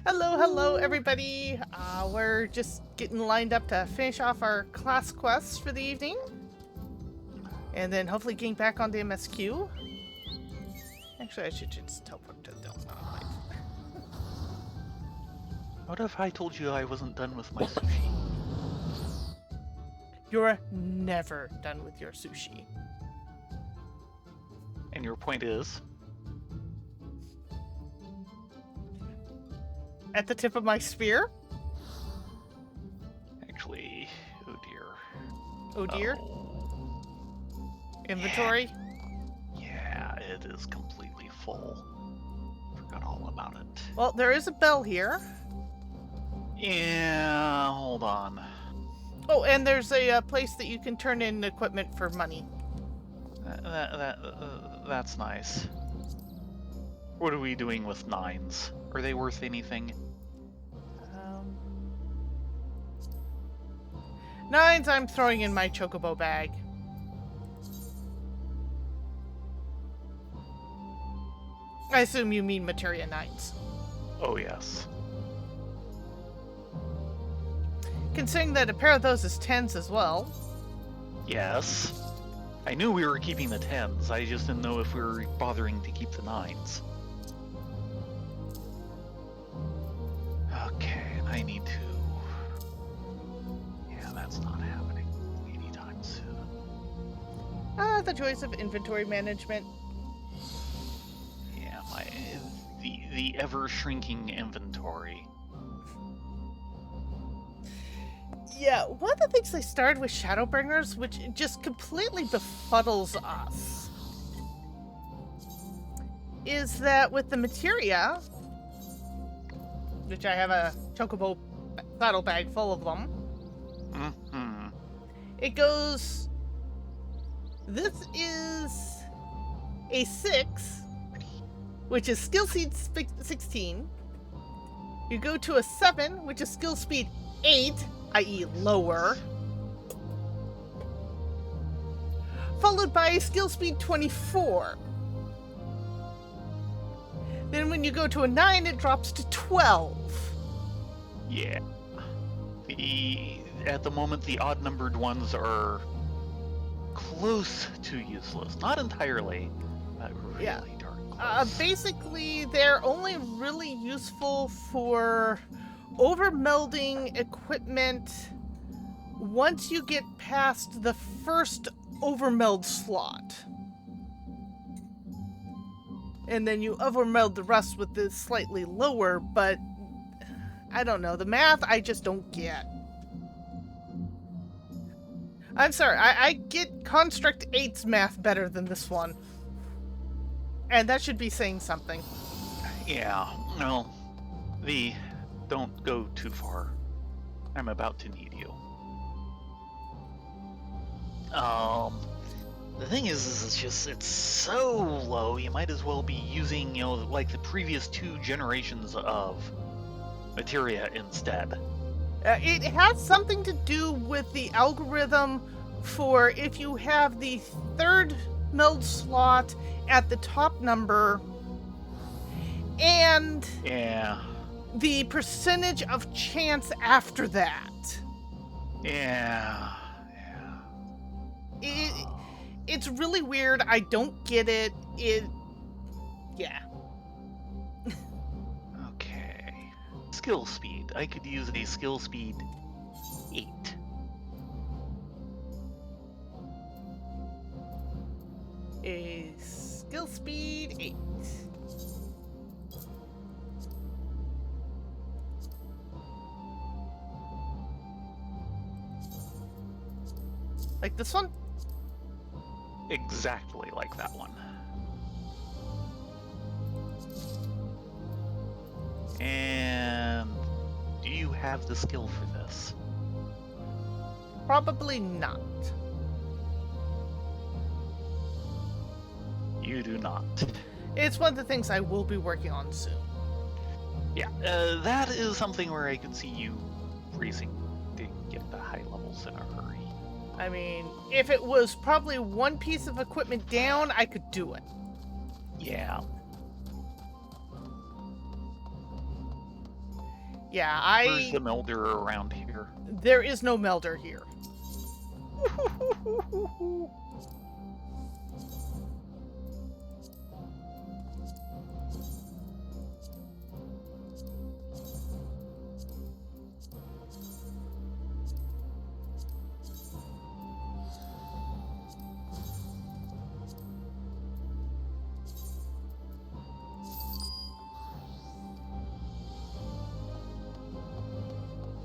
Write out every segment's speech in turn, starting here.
Hello, everybody. We're just getting lined up to finish off our class quests for the evening. And then hopefully getting back on the MSQ. Actually, I should just teleport to the Delta. What if I told you I wasn't done with my sushi? You're never done with your sushi. And your point is? At the tip of my spear? Actually, oh dear. Oh dear. Oh, Inventory? yeah, it is completely full. Forgot all about it. Well, there is a bell here. Yeah, hold on. Oh, and there's a place that you can turn in equipment for money. That's nice. What are we doing with 9s? Are they worth anything? 9s I'm throwing in my chocobo bag. I assume you mean materia 9s. Oh yes. Considering that a pair of those is 10s as well. Yes. I knew we were keeping the 10s, I just didn't know if we were bothering to keep the 9s. Okay, and I need to... Yeah, that's not happening anytime soon. The joys of inventory management. Yeah, the ever-shrinking inventory. Yeah, one of the things they started with Shadowbringers, which just completely befuddles us, is that with the materia, which I have a chocobo saddle bag full of them, Mm-hmm. it goes, this is a 6, which is skill speed 16. You go to a 7, which is skill speed 8, i.e. lower, followed by a skill speed 24. Then when you go to a 9, it drops to 12. Yeah. At the moment, the odd-numbered ones are close to useless. Not entirely, but really Yeah. darn close. Basically, they're only really useful for overmelding equipment once you get past the first overmeld slot. And then you overmeld the rest with the slightly lower, but I don't know. The math, I just don't get. I'm sorry, I get Construct 8's math better than this one. And that should be saying something. Yeah, well, don't go too far. I'm about to need you. The thing is it's so low, you might as well be using, like the previous 2 generations of materia instead. It has something to do with the algorithm for if you have the third meld slot at the top number and Yeah. the percentage of chance after that. Yeah. It's really weird. I don't get it. Yeah. Okay. Skill speed. I could use a skill speed 8. A skill speed 8. Like this one? Exactly like that one. And do you have the skill for this? Probably not. You do not. It's one of the things I will be working on soon. Yeah, that is something where I could see you racing to get the high levels in a hurry. I mean, if it was probably one piece of equipment down, I could do it. Yeah. Yeah, Where's the melder around here? there is no melder here.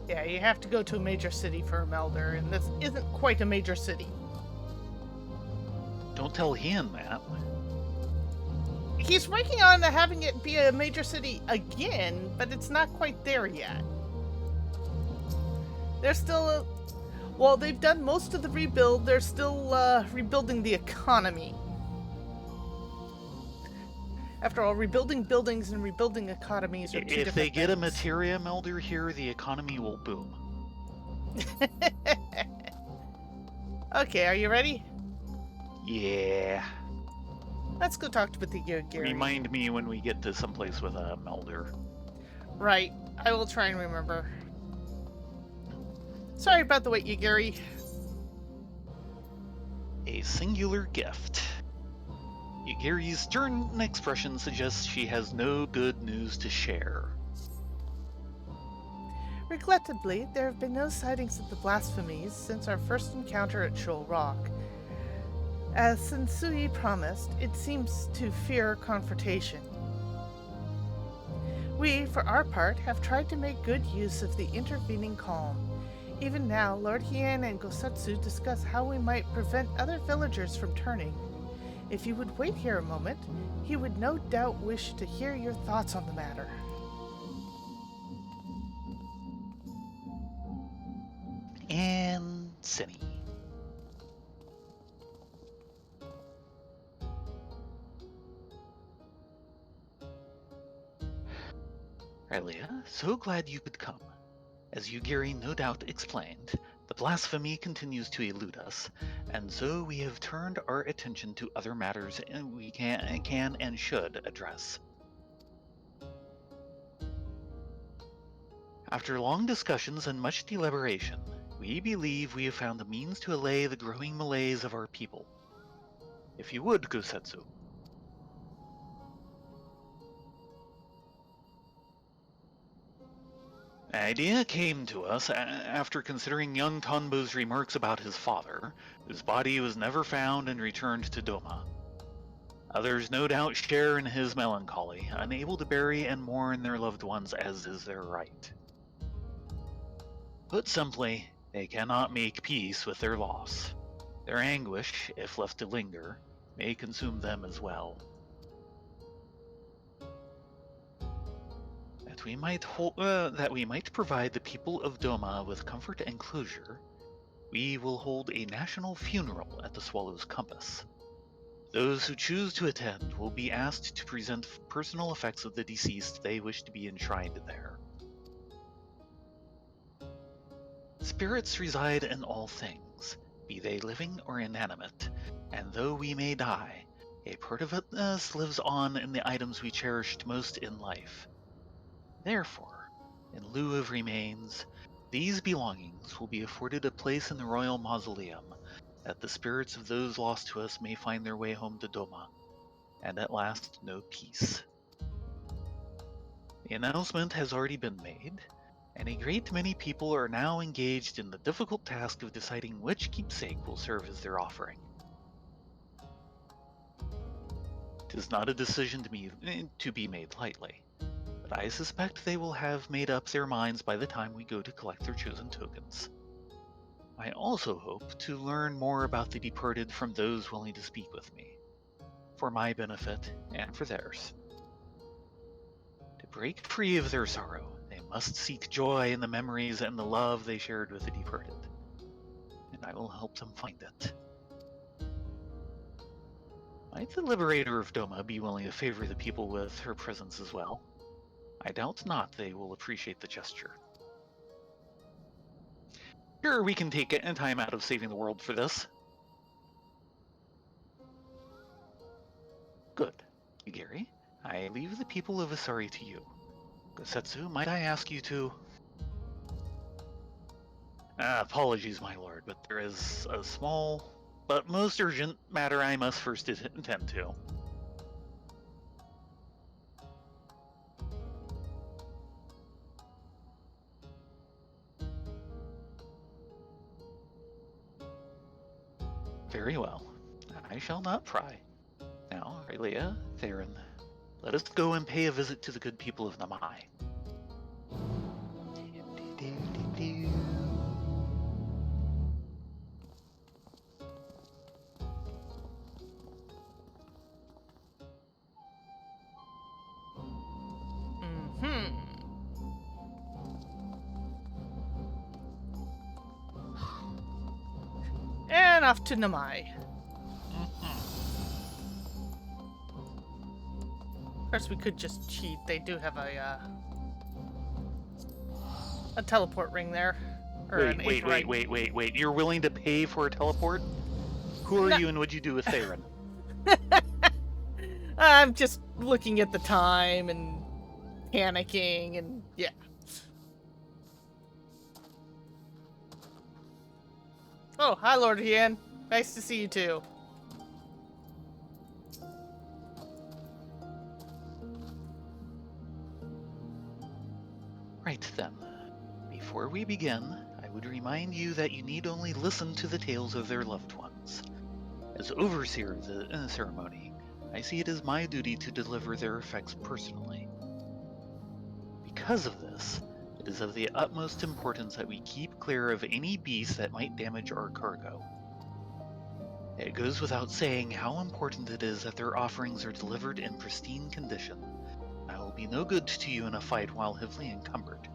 Yeah, you have to go to a major city for a melder, and this isn't quite a major city. Don't tell him that. He's working on having it be a major city again, but it's not quite there yet. They're still, well, they've done most of the rebuild. They're still rebuilding the economy. After all, rebuilding buildings and rebuilding economies are two different If they get a things. materia melder here, the economy will boom. Okay, are you ready? Yeah. Let's go talk to the Gary. Remind me when we get to someplace with a melder. Right, I will try and remember. Sorry about the wait, Gary. A singular gift. Yagiri's stern expression suggests she has no good news to share. Regrettably, there have been no sightings of the blasphemies since our first encounter at Shoal Rock. As Sensui promised, it seems to fear confrontation. We, for our part, have tried to make good use of the intervening calm. Even now, Lord Hien and Gosatsu discuss how we might prevent other villagers from turning. If you would wait here a moment, he would no doubt wish to hear your thoughts on the matter. And Cinny. Rylea, so glad you could come. As Yugiri no doubt explained, the blasphemy continues to elude us, and so we have turned our attention to other matters we can and should address. After long discussions and much deliberation, we believe we have found a means to allay the growing malaise of our people. If you would, Gusetsu. The idea came to us after considering young Tonbo's remarks about his father, whose body was never found and returned to Doma. Others no doubt share in his melancholy, unable to bury and mourn their loved ones as is their right. Put simply, they cannot make peace with their loss. Their anguish, if left to linger, may consume them as well. That we might provide the people of Doma with comfort and closure, we will hold a national funeral at the Swallow's Compass. Those who choose to attend will be asked to present personal effects of the deceased they wish to be enshrined there. Spirits reside in all things, be they living or inanimate, and though we may die, a part of us lives on in the items we cherished most in life. Therefore, in lieu of remains, these belongings will be afforded a place in the royal mausoleum, that the spirits of those lost to us may find their way home to Doma, and at last know peace. The announcement has already been made, and a great many people are now engaged in the difficult task of deciding which keepsake will serve as their offering. 'Tis not a decision to be made lightly, but I suspect they will have made up their minds by the time we go to collect their chosen tokens. I also hope to learn more about the departed from those willing to speak with me, for my benefit and for theirs. To break free of their sorrow, they must seek joy in the memories and the love they shared with the departed, and I will help them find it. Might the Liberator of Doma be willing to favor the people with her presence as well? I doubt not they will appreciate the gesture. Sure, we can take time out of saving the world for this. Good. Gary, I leave the people of Asari to you. Gosetsu, might I ask you to... apologies, my lord, but there is a small but most urgent matter I must first attend to. Very well. I shall not pry. Now, Rylea, Thayrin, let us go and pay a visit to the good people of Namai. Mm-hmm. And off to Namai. Of course, we could just cheat. They do have a teleport ring there. Or an aetheryte. Wait. You're willing to pay for a teleport? Who are No. you and what'd you do with Thayrin? I'm just looking at the time and panicking and yeah. Oh, hi, Lord Hien. Nice to see you too. Right then. Before we begin, I would remind you that you need only listen to the tales of their loved ones. As overseer of the ceremony, I see it as my duty to deliver their effects personally. Because of this, it is of the utmost importance that we keep clear of any beasts that might damage our cargo. It goes without saying how important it is that their offerings are delivered in pristine condition. I will be no good to you in a fight while heavily encumbered.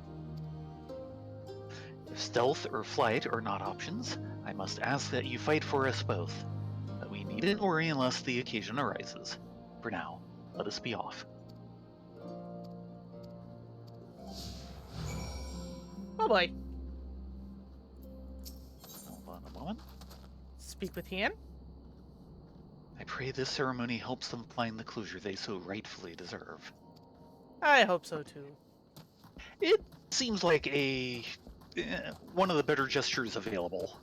If stealth or flight are not options, I must ask that you fight for us both. But we needn't worry unless the occasion arises. For now, let us be off. Oh boy. Hold on a moment. Speak with Hien. I pray this ceremony helps them find the closure they so rightfully deserve. I hope so too. It seems like one of the better gestures available.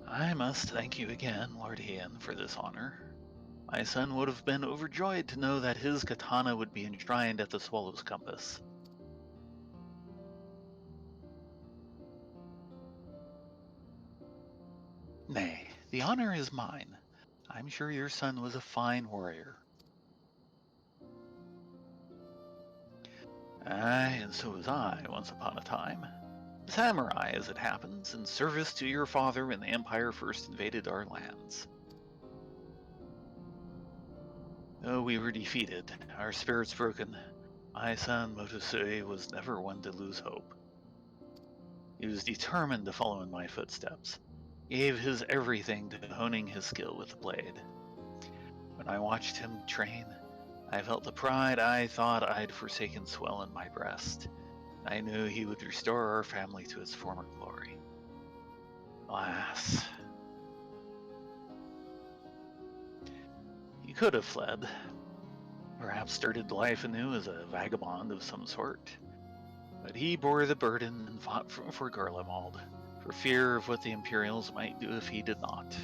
I must thank you again, Lord Hien, for this honor. My son would have been overjoyed to know that his katana would be enshrined at the Swallow's Compass. Nay, the honor is mine. I'm sure your son was a fine warrior. Aye, and so was I, once upon a time. Samurai, as it happens, in service to your father when the Empire first invaded our lands. Though we were defeated, our spirits broken, my son Motosui was never one to lose hope. He was determined to follow in my footsteps, gave his everything to honing his skill with the blade. When I watched him train, I felt the pride I thought I'd forsaken swell in my breast. I knew he would restore our family to its former glory. Alas. He could have fled. Perhaps started life anew as a vagabond of some sort. But he bore the burden and fought for Garlemald, for fear of what the Imperials might do if he did not.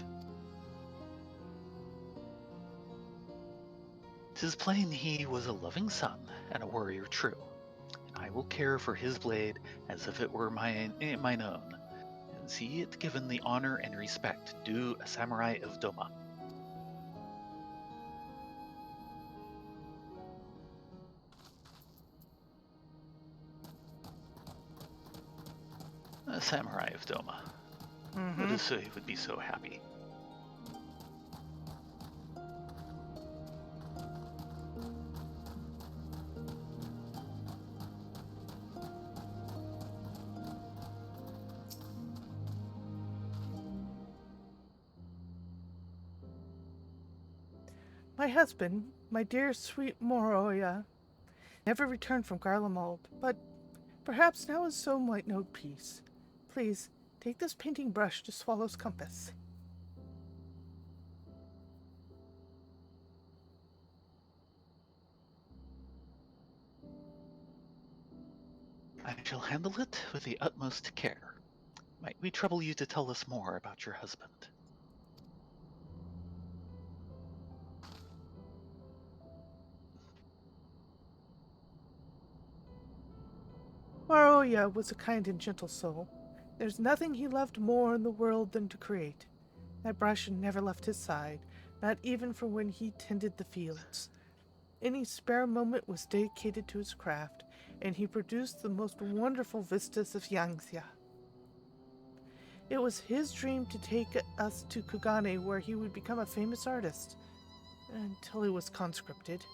'Tis plain he was a loving son and a warrior true, and I will care for his blade as if it were mine own, and see it given the honor and respect due a samurai of Doma. A samurai of Doma. Odisei would be so happy. My husband, my dear sweet Moroya, never returned from Garlemald, but perhaps now his soul might know peace. Please, take this painting brush to Swallow's compass. I shall handle it with the utmost care. Might we trouble you to tell us more about your husband? Rylea was a kind and gentle soul. There's nothing he loved more in the world than to create. That brush never left his side, not even for when he tended the fields. Any spare moment was dedicated to his craft, and he produced the most wonderful vistas of Yangxia. It was his dream to take us to Kugane, where he would become a famous artist, until he was conscripted.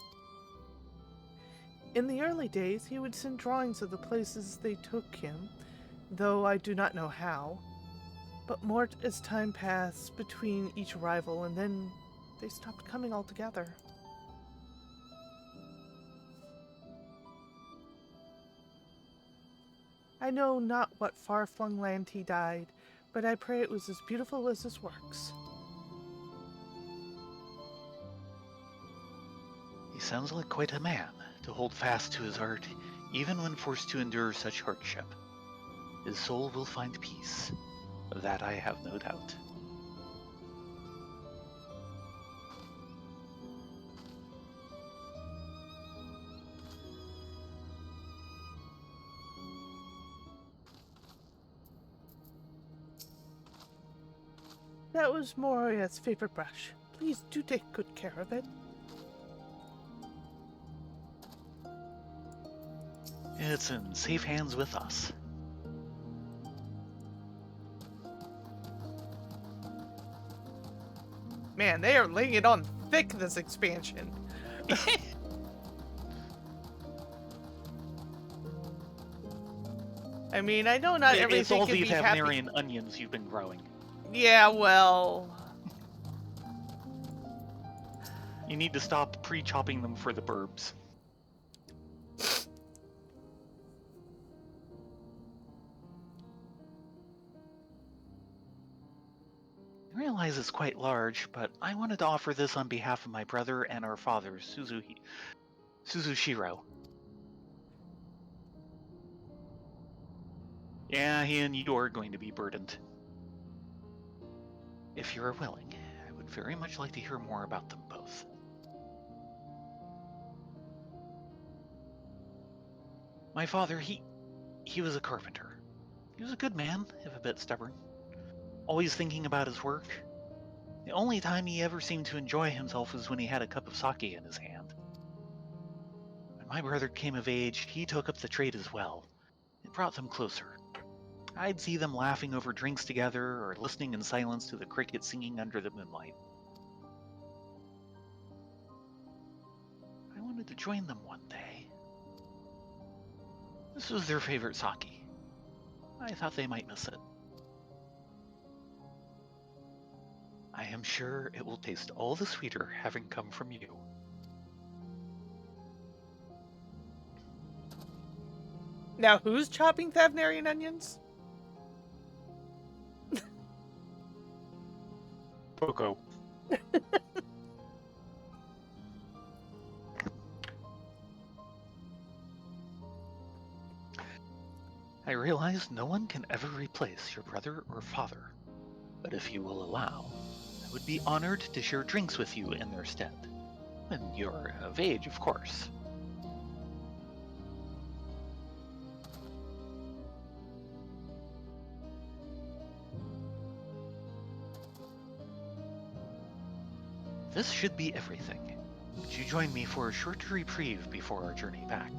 In the early days, he would send drawings of the places they took him, though I do not know how. But more as time passed between each arrival, and then they stopped coming altogether. I know not what far-flung land he died, but I pray it was as beautiful as his works. He sounds like quite a man to hold fast to his art, even when forced to endure such hardship. His soul will find peace. Of that I have no doubt. That was Moria's favorite brush. Please do take good care of it. It's in safe hands with us. Man, they are laying it on thick this expansion. I mean, I know not everything It's all can these be happy. Havnarian onions you've been growing. Yeah, well, You need to stop pre-chopping them for the burbs. I realize it's quite large, but I wanted to offer this on behalf of my brother and our father, Suzushiro. Yeah, he and you are going to be burdened. If you're willing, I would very much like to hear more about them both. My father, he was a carpenter. He was a good man, if a bit stubborn. Always thinking about his work. The only time he ever seemed to enjoy himself was when he had a cup of sake in his hand. When my brother came of age, he took up the trade as well. It brought them closer. I'd see them laughing over drinks together or listening in silence to the crickets singing under the moonlight. I wanted to join them one day. This was their favorite sake. I thought they might miss it. I am sure it will taste all the sweeter having come from you. now who's chopping Thavnarian onions? Poco. I realize no one can ever replace your brother or father, but if you will allow, I would be honored to share drinks with you in their stead. When you're of age, of course. This should be everything. Would you join me for a short reprieve before our journey back?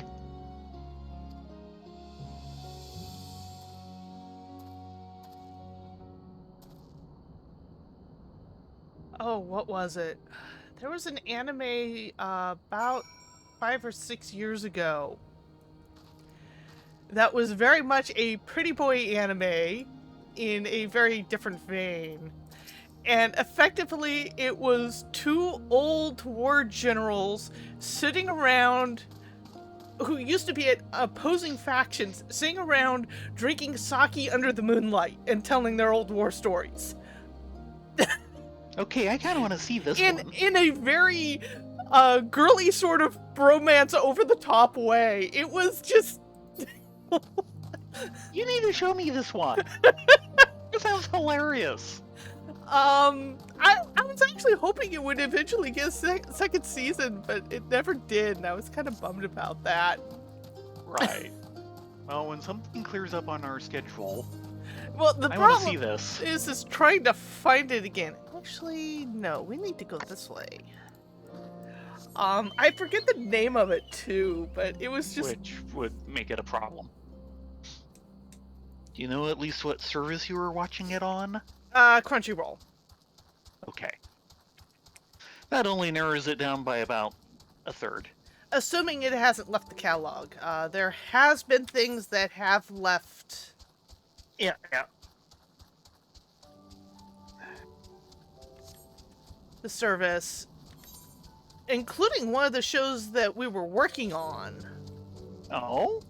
Oh, what was it? There was an anime about 5 or 6 years ago that was very much a pretty boy anime in a very different vein. And effectively, it was two old war generals sitting around who used to be at opposing factions sing around drinking sake under the moonlight and telling their old war stories. Okay, I kind of want to see this in one. in a very girly sort of bromance over the top way. It was just You need to show me this one. It sounds hilarious. I was actually hoping it would eventually get a second season, but it never did, and I was kind of bummed about that. Right. Well, when something clears up on our schedule, Well, the I want to see problem this. is trying to find it again. Actually, no, we need to go this way. I forget the name of it too, but it was just Which would make it a problem. Do you know at least what service you were watching it on? Crunchyroll. Okay. That only narrows it down by about a third. Assuming it hasn't left the catalog. There has been things that have left. Yeah. The service, including one of the shows that we were working on. Oh?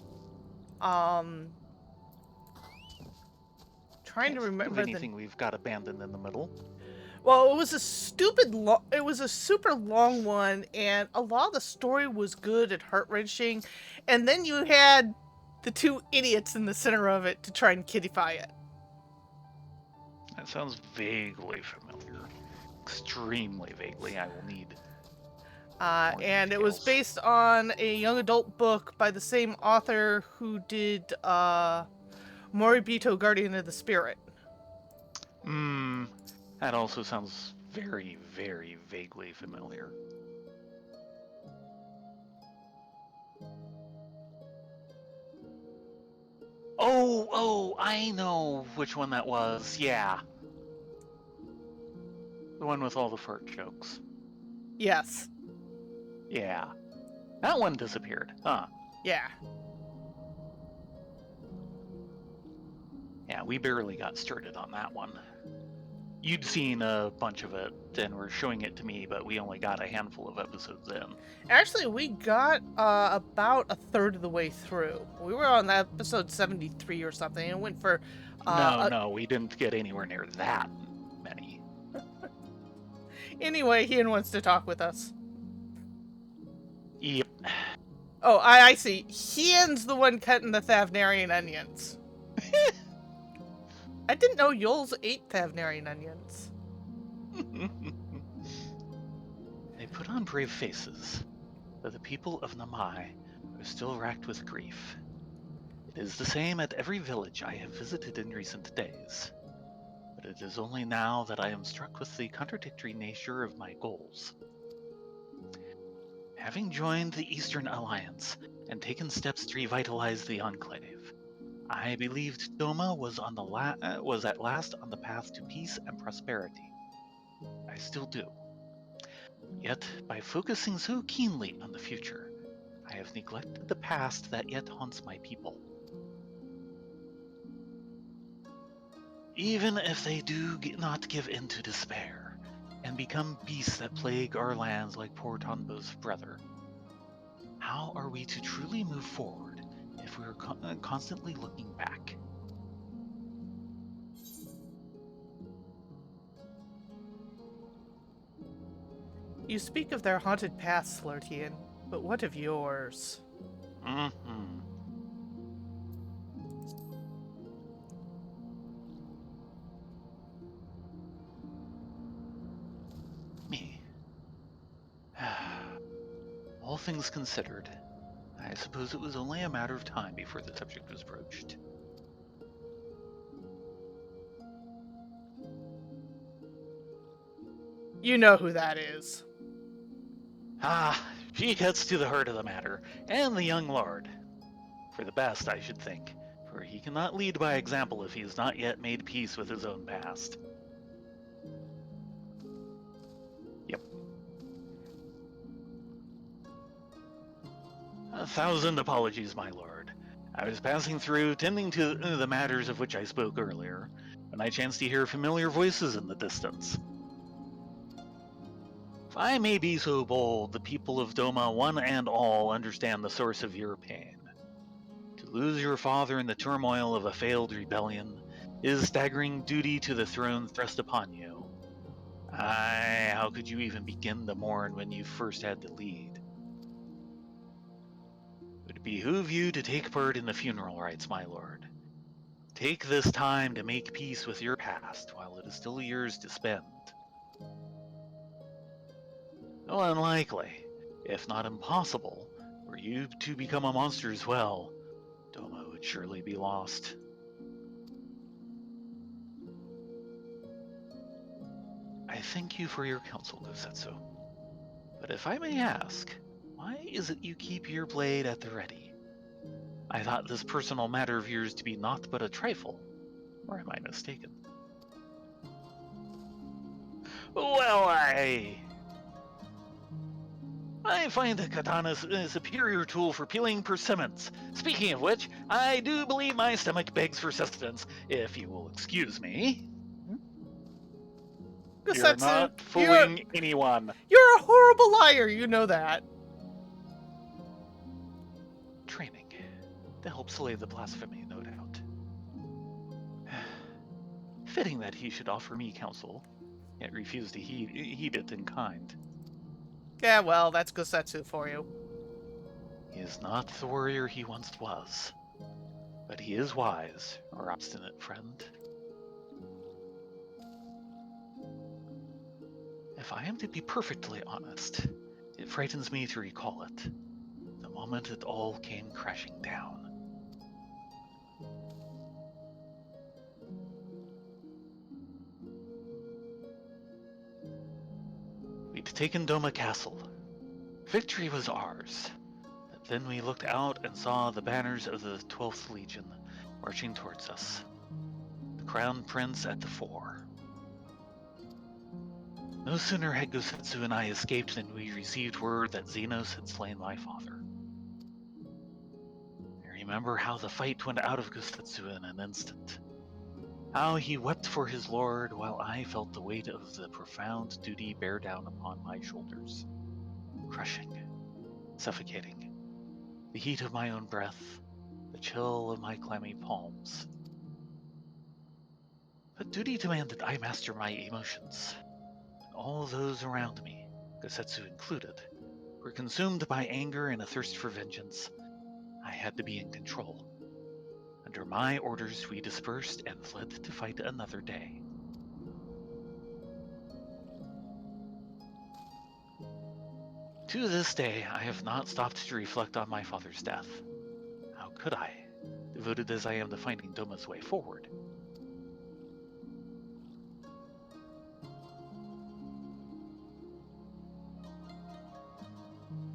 Trying to remember anything we've got abandoned in the middle. Well, it was it was a super long one, and a lot of the story was good and heart-wrenching, and then you had the two idiots in the center of it to try and kiddify it. That sounds vaguely familiar. Extremely vaguely. I will need. And it was based on a young adult book by the same author who did Moribito, Guardian of the Spirit. That also sounds very, very vaguely familiar. Oh, I know which one that was. Yeah. The one with all the fart jokes. Yes. Yeah. That one disappeared, huh? Yeah. Yeah, we barely got started on that one. You'd seen a bunch of it and were showing it to me, but we only got a handful of episodes in. Actually, we got about a third of the way through. We were on episode 73 or something, and it went for... No, we didn't get anywhere near that many. Anyway, Ian wants to talk with us. Yep. Oh, I see. Ian's the one cutting the Thavnarian onions. I didn't know Yols ate Thavnarian onions. They put on brave faces, but the people of Namai are still racked with grief. It is the same at every village I have visited in recent days. But it is only now that I am struck with the contradictory nature of my goals. Having joined the Eastern Alliance and taken steps to revitalize the Enclave, I believed Doma was at last on the path to peace and prosperity. I still do. Yet, by focusing so keenly on the future, I have neglected the past that yet haunts my people. Even if they do not give in to despair, and become beasts that plague our lands like poor Tonbo's brother, how are we to truly move forward if we are constantly looking back? You speak of their haunted pasts, Flirtian, but what of yours? Me. All things considered, I suppose it was only a matter of time before the subject was broached. You know who that is. She gets to the heart of the matter, and the young lord. For the best, I should think, for he cannot lead by example if he has not yet made peace with his own past. Yep. 1,000 apologies, my lord. I was passing through, tending to the matters of which I spoke earlier, when I chanced to hear familiar voices in the distance. If I may be so bold, the people of Doma, one and all, understand the source of your pain. To lose your father in the turmoil of a failed rebellion is staggering duty to the throne thrust upon you. Aye, how could you even begin to mourn when you first had to lead? It would behoove you to take part in the funeral rites, my lord. Take this time to make peace with your past while it is still yours to spend. Though unlikely, if not impossible, were you to become a monster as well, Doma would surely be lost. I thank you for your counsel, Gosetsu. But if I may ask, why is it you keep your blade at the ready? I thought this personal matter of yours to be naught but a trifle, or am I mistaken? Well, I find the katana a superior tool for peeling persimmons. Speaking of which, I do believe my stomach begs for sustenance, if you will excuse me. You're Gosetsu, not fooling anyone. you're a horrible liar, you know that. Training to help slay the blasphemy, no doubt. Fitting that he should offer me counsel, yet refuse to heed it in kind. Yeah, well, that's Gosetsu for you. He is not the warrior he once was, but he is wise, our obstinate friend. If I am to be perfectly honest, it frightens me to recall it. The moment it all came crashing down. We'd taken Doma Castle. Victory was ours. But then we looked out and saw the banners of the 12th Legion marching towards us. The Crown Prince at the fore. No sooner had Gosetsu and I escaped than we received word that Xenos had slain my father. I remember how the fight went out of Gosetsu in an instant. How he wept for his lord while I felt the weight of the profound duty bear down upon my shoulders. Crushing, suffocating. The heat of my own breath, the chill of my clammy palms. But duty demanded I master my emotions. All those around me, Gosetsu included, were consumed by anger and a thirst for vengeance. I had to be in control. Under my orders, we dispersed and fled to fight another day. To this day, I have not stopped to reflect on my father's death. How could I, devoted as I am to finding Doma's way forward?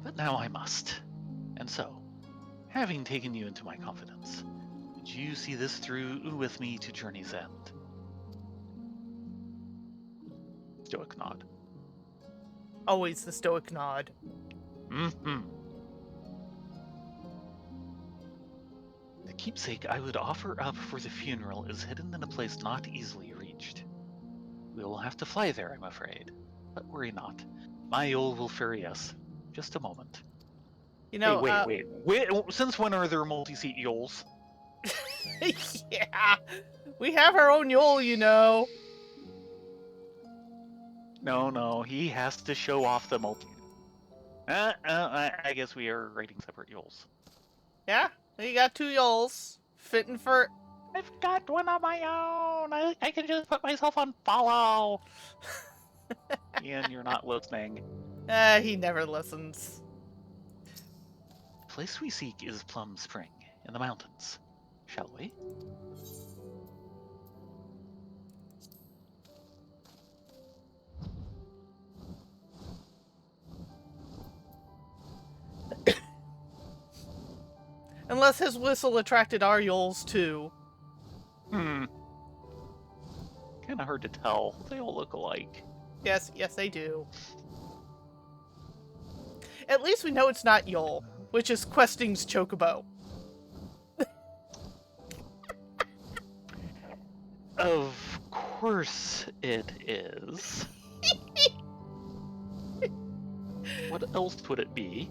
But now I must. And so, having taken you into my confidence, would you see this through with me to journey's end? Stoic nod. Always the stoic nod. Mm-hmm. The keepsake I would offer up for the funeral is hidden in a place not easily reached. We will have to fly there, I'm afraid. But worry not. My Yule will ferry us. Just a moment. You Hey, know, wait. Since when are there multi-seat Yules? yeah, we have our own Yule, you know. No, he has to show off the multi. I guess we are writing separate Yules. Yeah, we got 2 Yules. Fitting for... I've got one of my own. I can just put myself on follow. Ian, you're not listening. He never listens. The place we seek is Plum Spring, in the mountains. Shall we? Unless his whistle attracted our Yules, too. Kinda hard to tell. They all look alike. Yes, they do. At least we know it's not Yule, which is Questing's chocobo. Of course it is. What else would it be?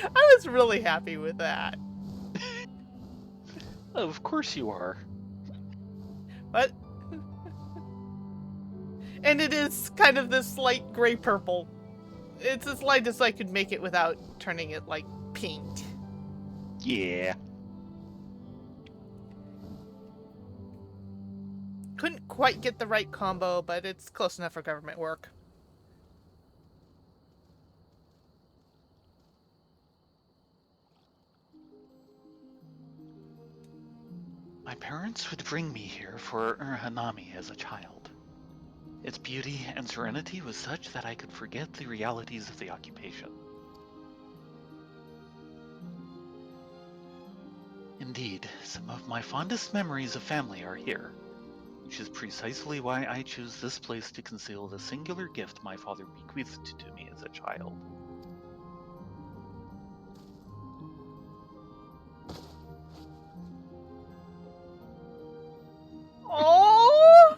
I was really happy with that. Of course you are. But and it is kind of this light gray purple. It's as light as I could make it without turning it like pink. Yeah. Couldn't quite get the right combo, but it's close enough for government work. My parents would bring me here for Hanami as a child. Its beauty and serenity was such that I could forget the realities of the occupation. Indeed, some of my fondest memories of family are here, which is precisely why I choose this place to conceal the singular gift my father bequeathed to me as a child. Oh!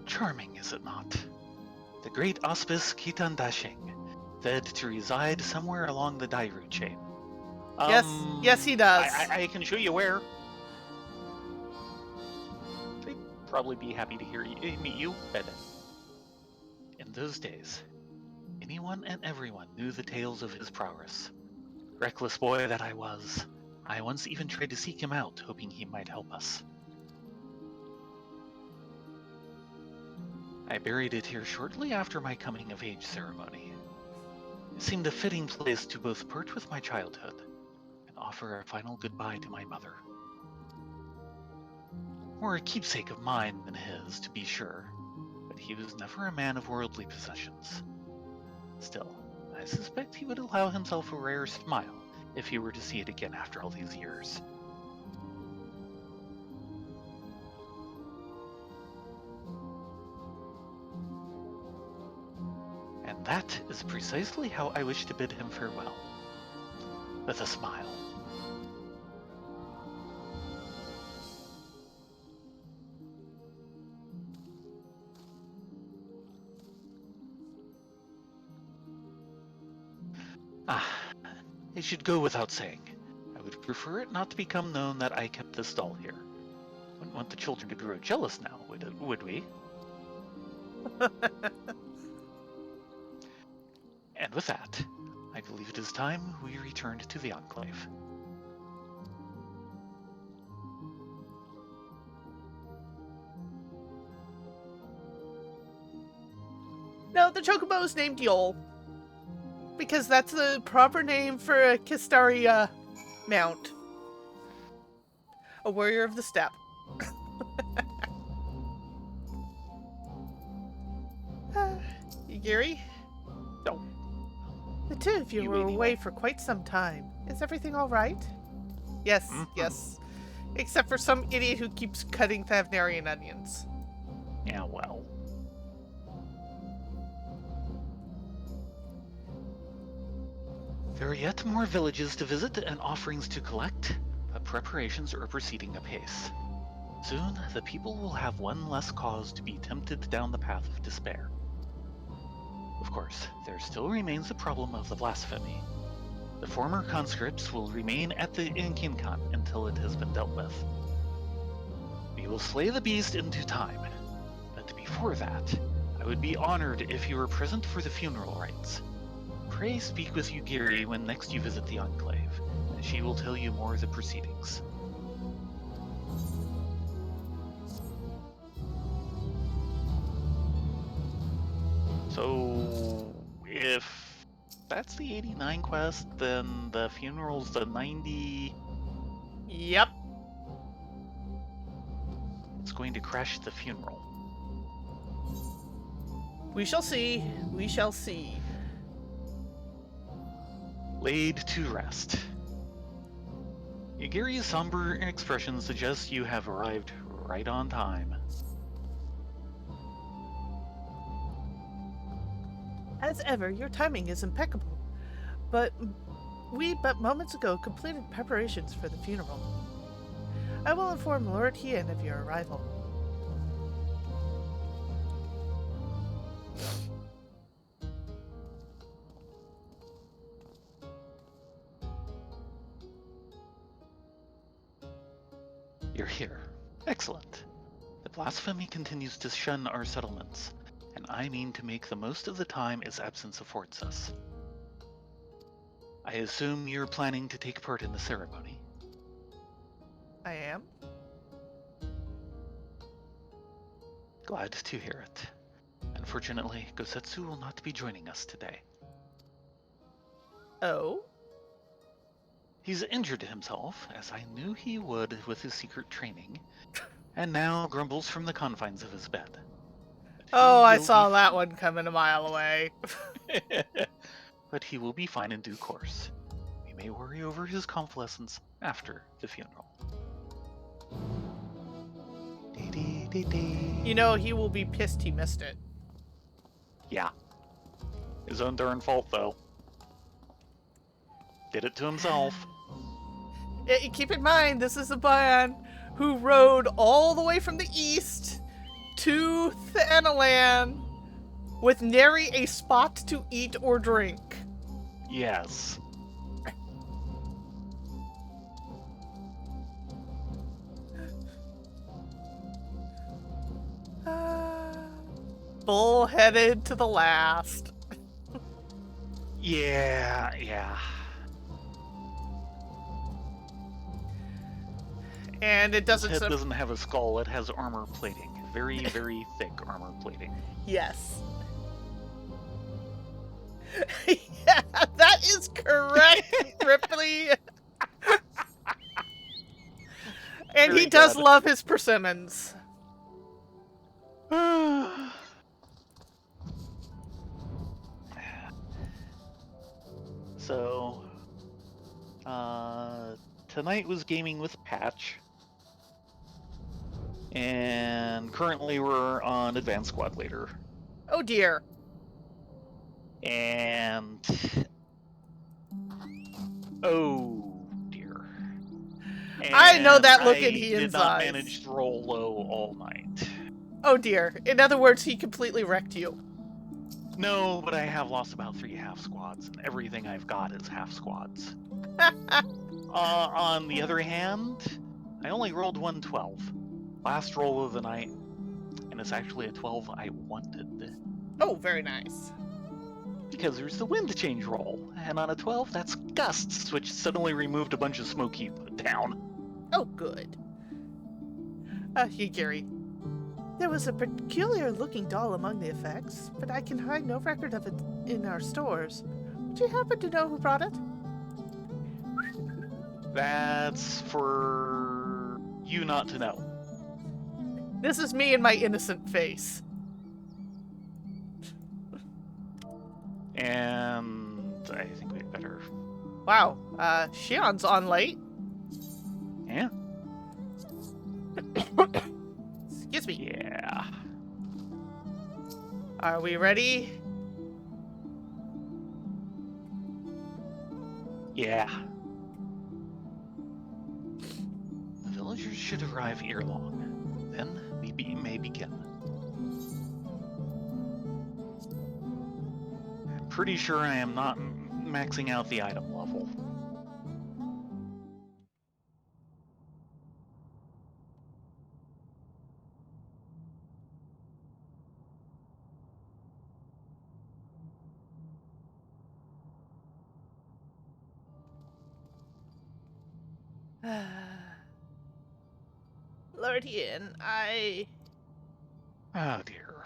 Charming, is it not? The great auspice Kitan Dashing, said to reside somewhere along the Dairu chain. Yes, he does. I can show you where. They'd probably be happy to meet you, but in those days, anyone and everyone knew the tales of his prowess. Reckless boy that I was, I once even tried to seek him out, hoping he might help us. I buried it here shortly after my coming-of-age ceremony. It seemed a fitting place to both part with my childhood and offer a final goodbye to my mother. More a keepsake of mine than his, to be sure, but he was never a man of worldly possessions. Still, I suspect he would allow himself a rare smile if he were to see it again after all these years. And that is precisely how I wish to bid him farewell. With a smile. It should go without saying. I would prefer it not to become known that I kept this doll here. Wouldn't want the children to grow jealous now, would we? And with that, I believe it is time we returned to the Enclave. No, the chocobo is named Yol. Because that's the proper name for a Kistaria mount. A warrior of the steppe. Gary? No. The two of you were anyway. away for quite some time. Is everything all right? Yes, yes. Except for some idiot who keeps cutting Thavnarian onions. Yeah, well. There are yet more villages to visit and offerings to collect, but preparations are proceeding apace. Soon, the people will have one less cause to be tempted down the path of despair. Of course, there still remains the problem of the blasphemy. The former conscripts will remain at the Inkinkan until it has been dealt with. We will slay the beast in due time, but before that, I would be honored if you were present for the funeral rites. Pray speak with Ugiri when next you visit the Enclave, and she will tell you more of the proceedings. So, if that's the 89 quest, then the funeral's the 90... Yep. It's going to crash the funeral. We shall see. We shall see. Laid to rest. Yagiri's somber expression suggests you have arrived right on time. As ever, your timing is impeccable. But we but moments ago completed preparations for the funeral. I will inform Lord Hien of your arrival. You're here. Excellent. The blasphemy continues to shun our settlements, and I mean to make the most of the time its absence affords us. I assume you're planning to take part in the ceremony. I am. Glad to hear it. Unfortunately, Gosetsu will not be joining us today. Oh? He's injured himself, as I knew he would with his secret training, and now grumbles from the confines of his bed. Oh, I saw that one coming a mile away. But he will be fine in due course. We may worry over his convalescence after the funeral. You know, he will be pissed he missed it. Yeah. His own darn fault, though. Did it to himself. Keep in mind, this is a man who rode all the way from the east to Thanalan with nary a spot to eat or drink. Yes. Bullheaded to the last. Yeah. And it doesn't... Its head doesn't have a skull, it has armor plating. Very, very thick armor plating. Yes. Yeah, that is correct, Ripley. And Very he does good. love his persimmons. So, tonight was gaming with Patch. And currently we're on Advanced Squad Leader. Oh dear. And... oh dear. And I know that look in Ian's I did not eyes. manage to roll low all night. Oh dear. In other words, he completely wrecked you. No, but I have lost about 3 half squads, and everything I've got is half squads. On the other hand, I only rolled 112. Last roll of the night, and it's actually a 12 I wanted. Oh, very nice. Because there's the wind change roll, and on a 12, that's gusts, which suddenly removed a bunch of smoke he put down. Oh, good. Gary. There was a peculiar-looking doll among the effects, but I can find no record of it in our stores. Do you happen to know who brought it? That's for you not to know. This is me and my innocent face. And I think we'd better... Wow, Shion's on late. Yeah? Excuse me. Yeah. Are we ready? Yeah. The villagers should arrive ere long. Then we may begin. I'm pretty sure I am not maxing out the item level. Lord Ian, Oh dear.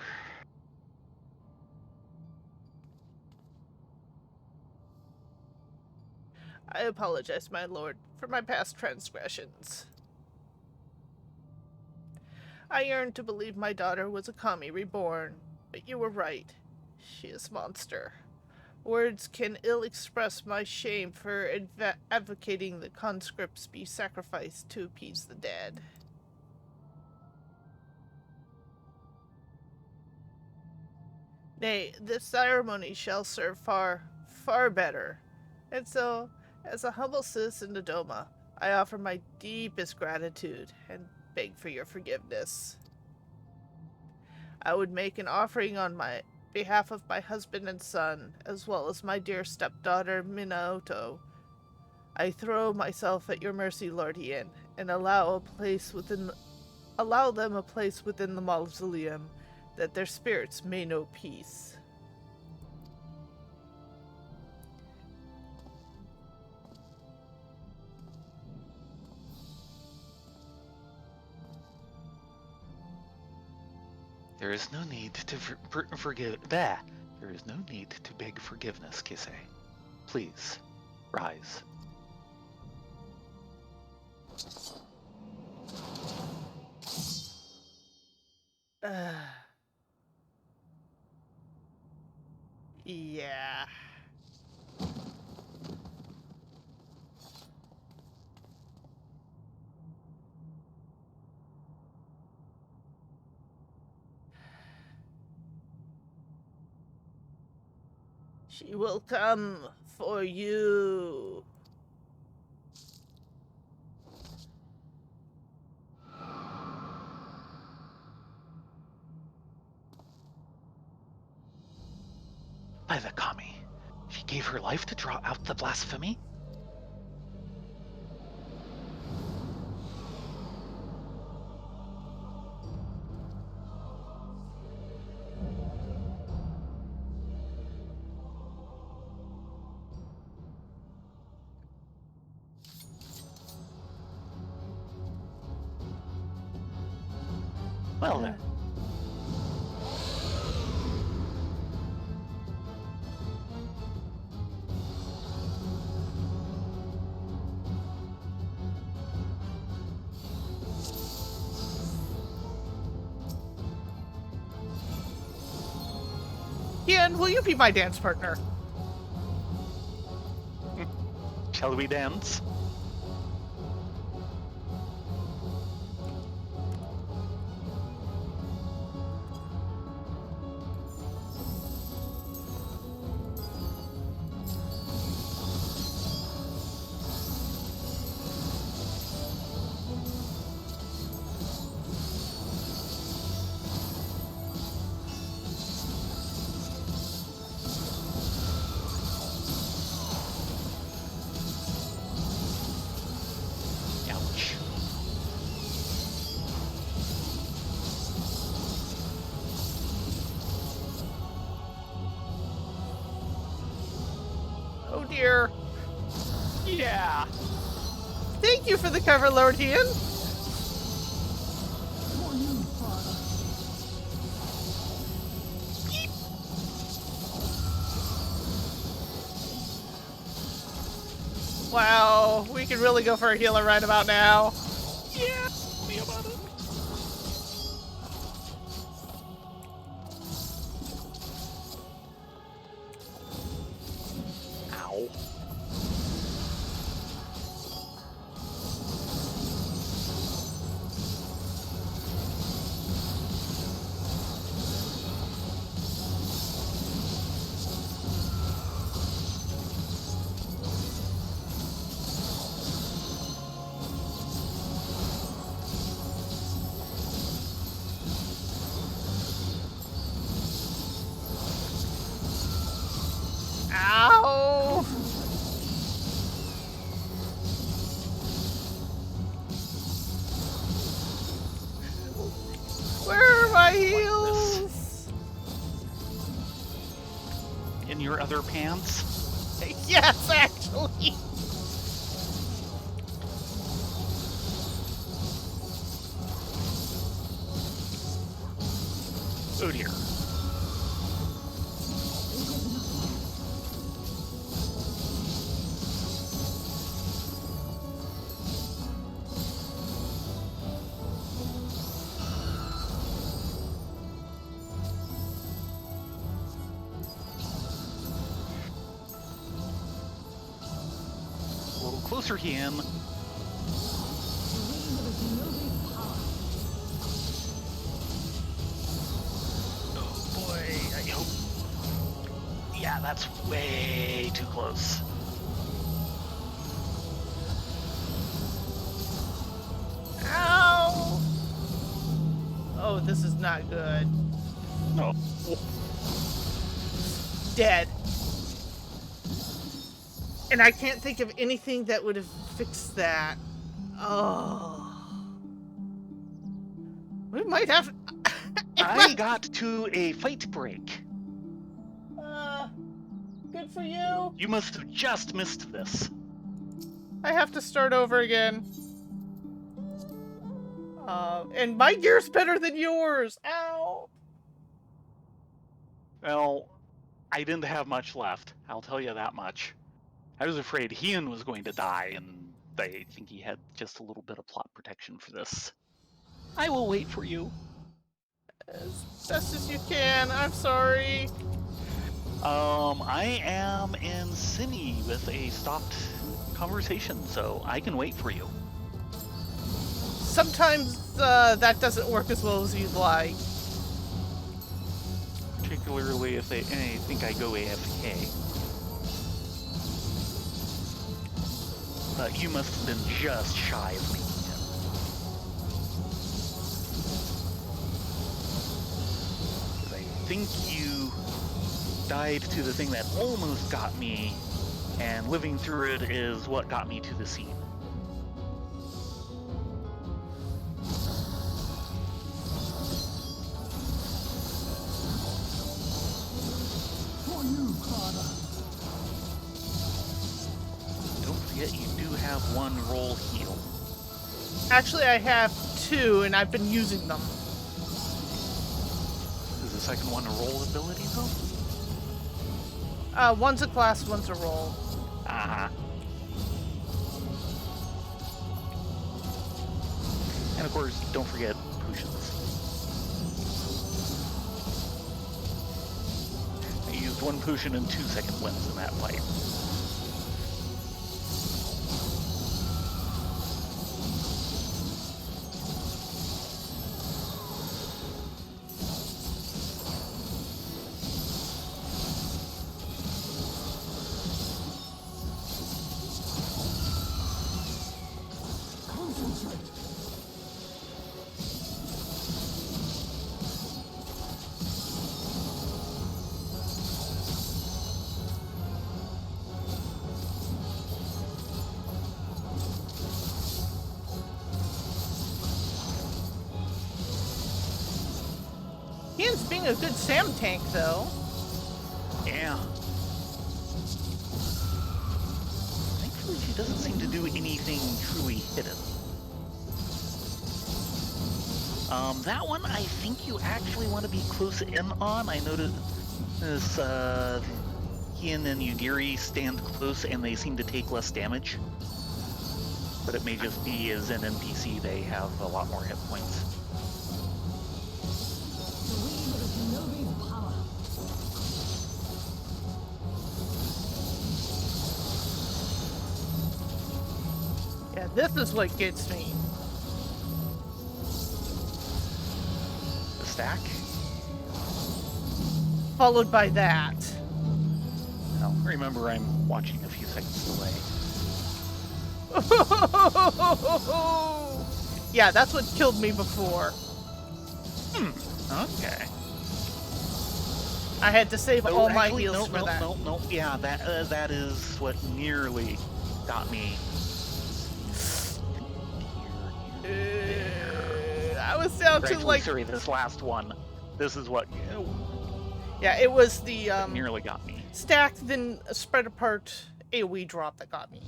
I apologize, my lord, for my past transgressions. I yearned to believe my daughter was a kami reborn, but you were right. She is monster. Words can ill express my shame for advocating that conscripts be sacrificed to appease the dead. Nay, this ceremony shall serve far, far better. And so, as a humble citizen of Doma, I offer my deepest gratitude and beg for your forgiveness. I would make an offering on my behalf of my husband and son, as well as my dear stepdaughter Minato. I throw myself at your mercy, Lord Ian, and allow them a place within the mausoleum, that their spirits may know peace. There is no need to forgive. There is no need to beg forgiveness, Kise. Please, rise. Yeah. She will come for you. By the Kami, she gave her life to draw out the blasphemy? Well then. Ian, will you be my dance partner? Shall we dance? Ouch. Oh dear. Yeah. Thank you for the cover, Lord Ian. Wow, we could really go for a healer right about now. Yeah. Tell me about it. Ow. Ow! Where are my heels? In your other pants? Yes, actually. Oh dear. A little closer, Ian. Oh boy, I hope. Yeah, that's way too close. Ow! Oh, this is not good. No. Dead. And I can't think of anything that would have fixed that. Oh. We might have... I got to a fight break. Good for you. You must have just missed this. I have to start over again. And my gear's better than yours. Ow. Well, I didn't have much left. I'll tell you that much. I was afraid Ian was going to die, and I think he had just a little bit of plot protection for this. I will wait for you. As best as you can. I'm sorry. I am in Cine with a stopped conversation, so I can wait for you. Sometimes that doesn't work as well as you'd like. Particularly if they think I go AFK. But you must have been just shy of me. Because I think you died to the thing that almost got me, and living through it is what got me to the scene. Don't forget you do have one roll heal. Actually, I have 2, and I've been using them. Is the second one a roll ability though? One's a class, one's a roll. Uh-huh. And of course, don't forget potions. I used 1 potion and 2 second wins in that fight. Ian's being a good Sam tank, though. Yeah. Thankfully, she doesn't seem to do anything truly hidden. That one I think you actually want to be close in on. I noticed this, Ian and Udiri stand close and they seem to take less damage. But it may just be as an NPC they have a lot more hit points. Yeah, this is what gets me. The stack? Followed by that. Well, remember I'm watching a few seconds away. Yeah, that's what killed me before. Okay. I had to save all my heals for that. No. Yeah, that is what nearly got me. I was down to like... Sorry, this last one. This is what Yeah, it was the nearly got me. stacked then spread apart AoE drop that got me.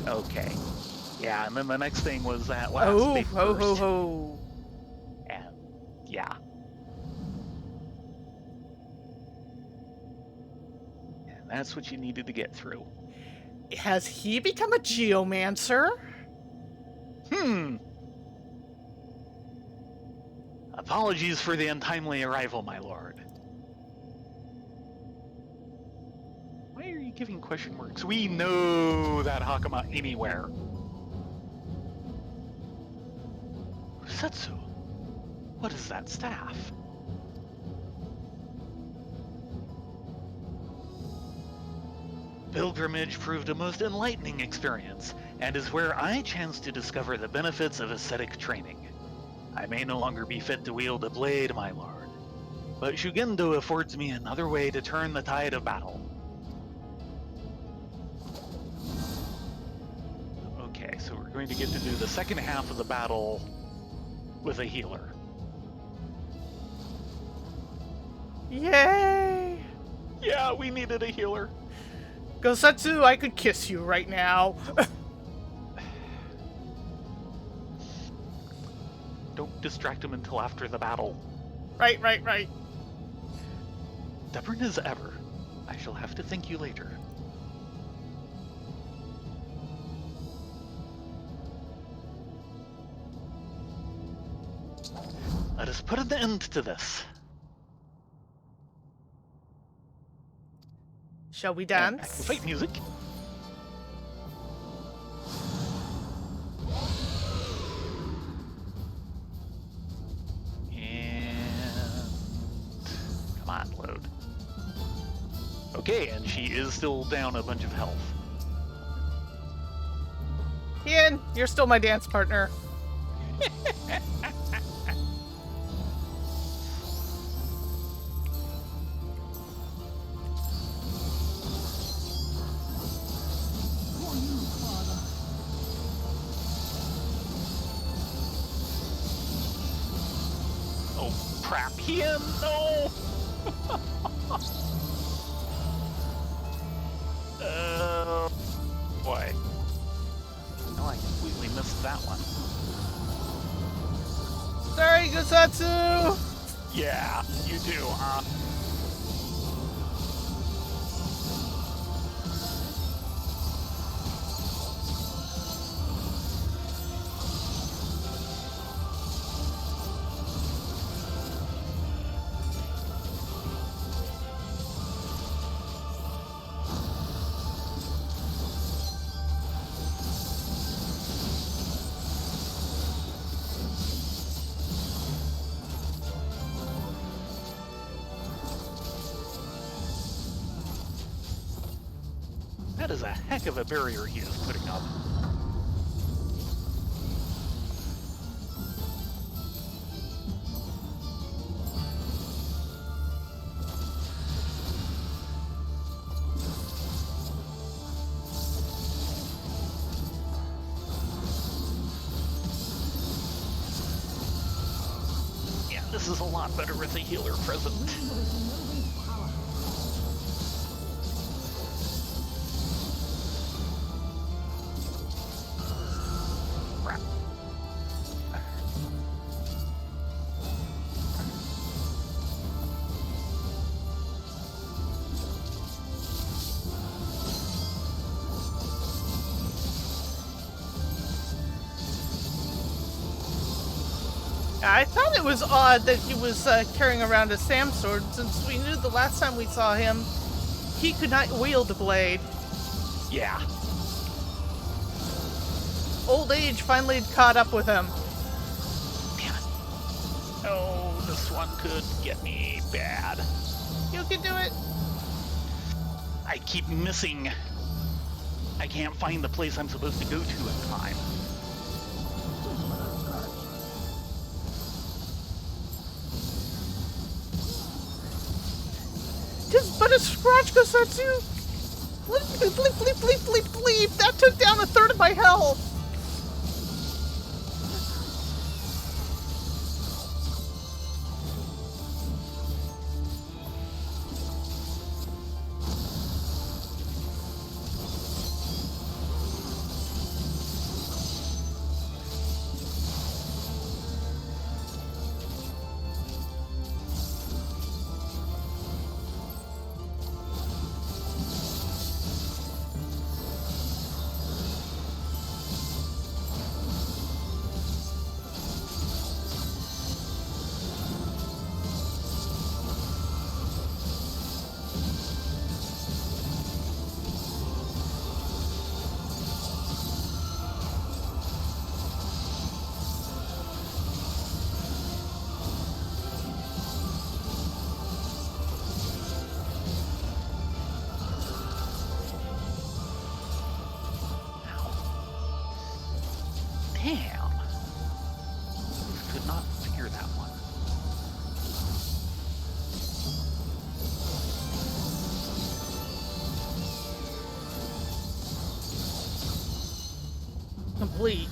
Okay. Yeah, and then the next thing was that last big burst. And yeah. And that's what you needed to get through. Has he become a geomancer? Apologies for the untimely arrival, my lord. Why are you giving question marks? We know that Hakama anywhere. Setsu, what is that staff? Pilgrimage proved a most enlightening experience, and is where I chanced to discover the benefits of ascetic training. I may no longer be fit to wield a blade, my lord, but Shugendo affords me another way to turn the tide of battle. Okay, so we're going to get to do the second half of the battle with a healer. Yay! Yeah, we needed a healer. Gosatsu, I could kiss you right now. Don't distract him until after the battle. Right. Stubborn as ever. I shall have to thank you later. Let us put an end to this. Shall we And back dance? to fight music. And come on, load. Okay, and she is still down a bunch of health. Ian, you're still my dance partner. Oh, crap, Ian, no! Boy. No, I completely missed that one. Sorry, Gosatsu! Yeah, you do, huh? That is a heck of a barrier he is putting up. Yeah, this is a lot better with a healer present. Crap. I thought it was odd that he was carrying around a Sam sword, since we knew the last time we saw him, he could not wield a blade. Yeah. Old age finally caught up with him. Damn it. Oh, this one could get me bad. You can do it. I keep missing. I can't find the place I'm supposed to go to in time. Just but a scratch, Gosatsu. Bleep, bleep, bleep, bleep, bleep, bleep. That took down a third of my health. Damn. Could not figure that one. complete.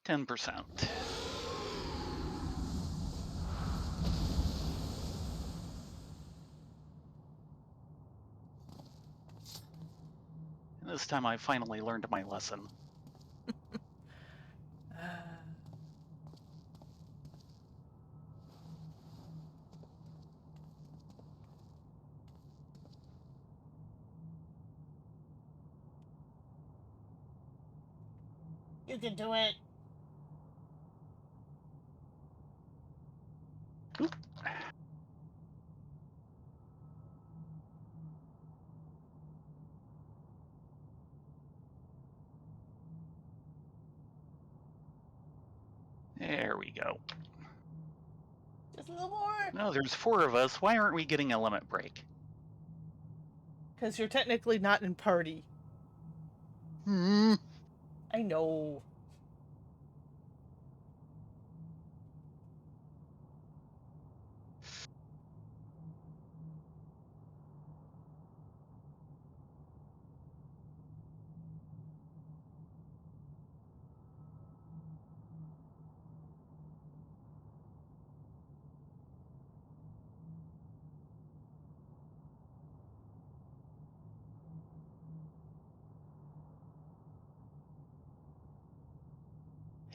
%. And this time I finally learned my lesson. You can do it. Oop. There we go. Just a little more. No, there's 4 of us. Why aren't we getting a limit break? Because you're technically not in party. Hmm. I know.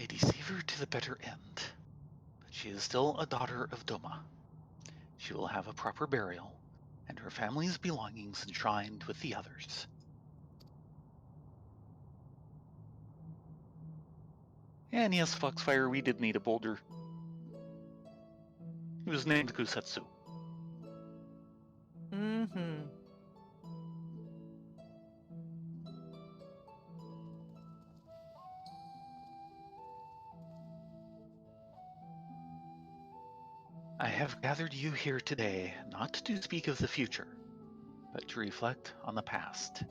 A deceiver to the bitter end. But she is still a daughter of Doma. She will have a proper burial, and her family's belongings enshrined with the others. And yes, Foxfire, we did need a boulder. It was named Kusetsu. Mm-hmm. I have gathered you here today not to speak of the future, but to reflect on the past,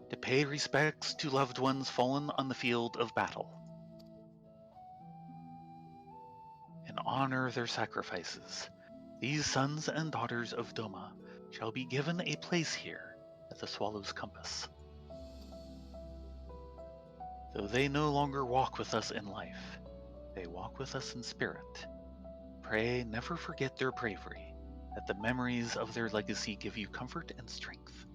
to pay respects to loved ones fallen on the field of battle, and honor their sacrifices. These sons and daughters of Doma shall be given a place here at the Swallow's Compass. Though they no longer walk with us in life, they walk with us in spirit. Pray never forget their bravery, that the memories of their legacy give you comfort and strength.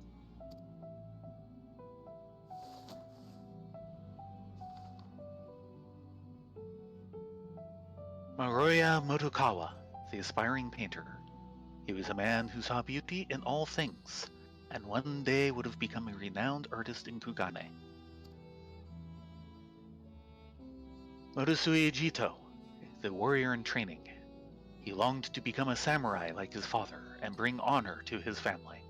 Maruya Motokawa, the aspiring painter. He was a man who saw beauty in all things, and one day would have become a renowned artist in Kugane. Motosui Jito, the warrior in training. He longed to become a samurai like his father and bring honor to his family.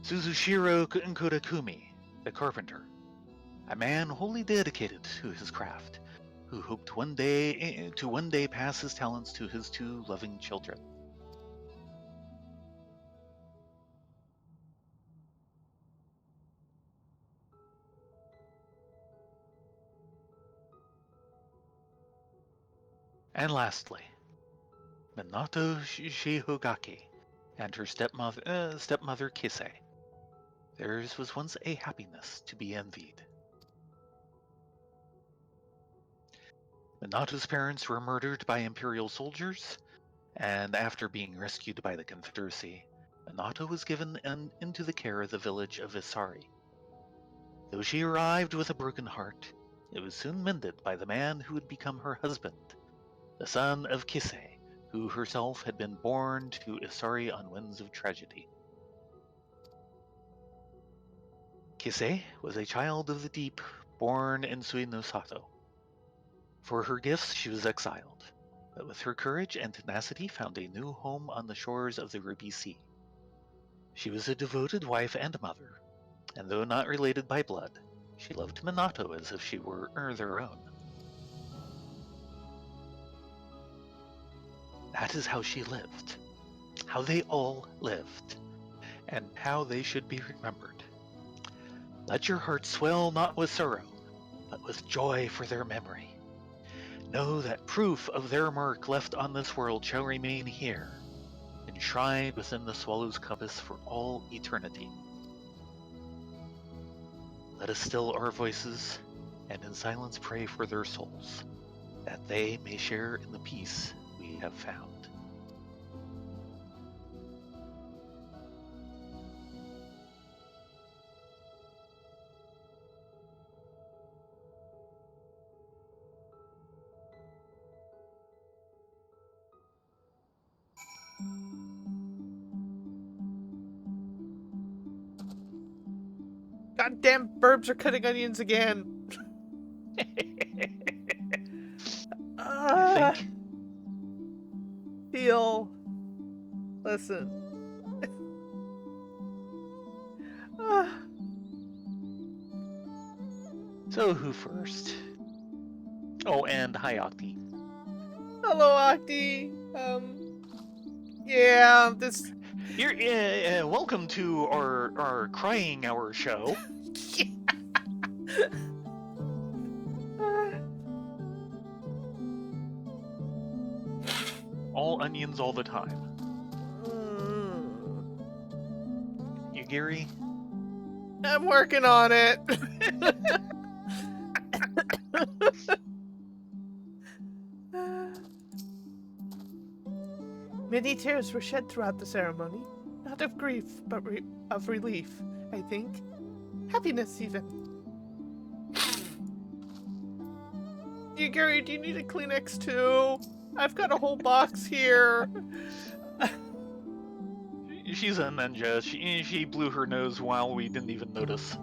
Suzushiro Nkurakumi, the carpenter. A man wholly dedicated to his craft, who hoped to one day pass his talents to his 2 loving children. And lastly, Minato Shihogaki and her stepmother Kisei. Theirs was once a happiness to be envied. Minato's parents were murdered by Imperial soldiers, and after being rescued by the Confederacy, Minato was given into the care of the village of Isari. Though she arrived with a broken heart, it was soon mended by the man who would become her husband, the son of Kisei, who herself had been born to Isari on winds of tragedy. Kisei was a child of the deep, born in Suinosato. For her gifts she was exiled, but with her courage and tenacity found a new home on the shores of the Ruby Sea. She was a devoted wife and mother, and though not related by blood, she loved Minato as if she were their own. That is how she lived, how they all lived, and how they should be remembered. Let your heart swell not with sorrow, but with joy for their memory. Know that proof of their mark left on this world shall remain here, enshrined within the swallow's compass for all eternity. Let us still our voices and in silence pray for their souls, that they may share in the peace we have found. Goddamn burbs are cutting onions again. You think? Feel. Listen. So who first? Oh, and hi, Octi. Hello, Octi. Yeah, this. You're welcome to our crying hour show. All onions all the time. You, Gary? I'm working on it. Many tears were shed throughout the ceremony, not of grief, but of relief, I think. Happiness, even. Gary, do you need a Kleenex too? I've got a whole box here. She's a ninja. She blew her nose while we didn't even notice.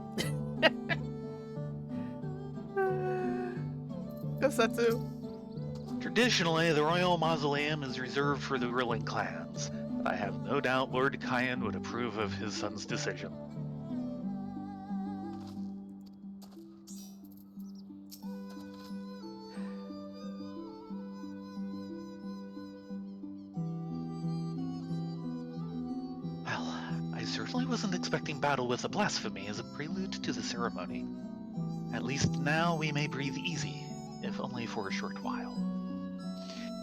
Gosatsu. Traditionally, the royal mausoleum is reserved for the ruling clans, but I have no doubt Lord Kyan would approve of his son's decision. Well, I certainly wasn't expecting battle with a blasphemy as a prelude to the ceremony. At least now we may breathe easy, if only for a short while.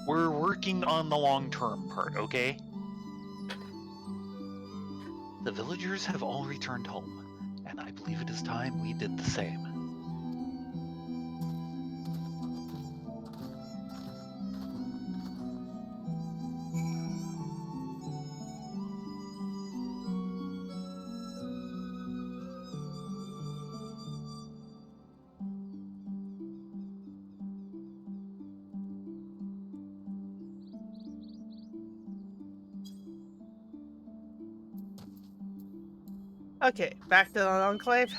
We're working on the long-term part, okay? The villagers have all returned home, and I believe it is time we did the same. Okay, back to the Enclave.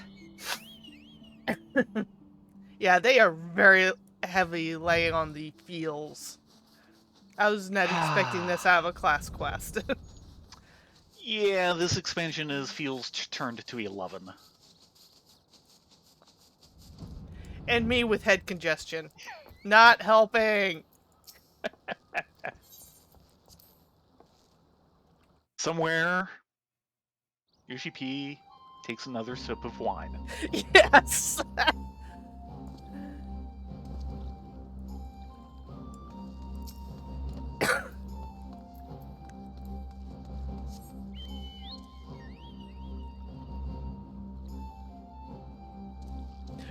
Yeah, they are very heavy laying on the feels. I was not expecting this out of a class quest. Yeah, this expansion feels turned to 11. And me with head congestion. Not helping. Somewhere, Yoshi P takes another sip of wine. Yes.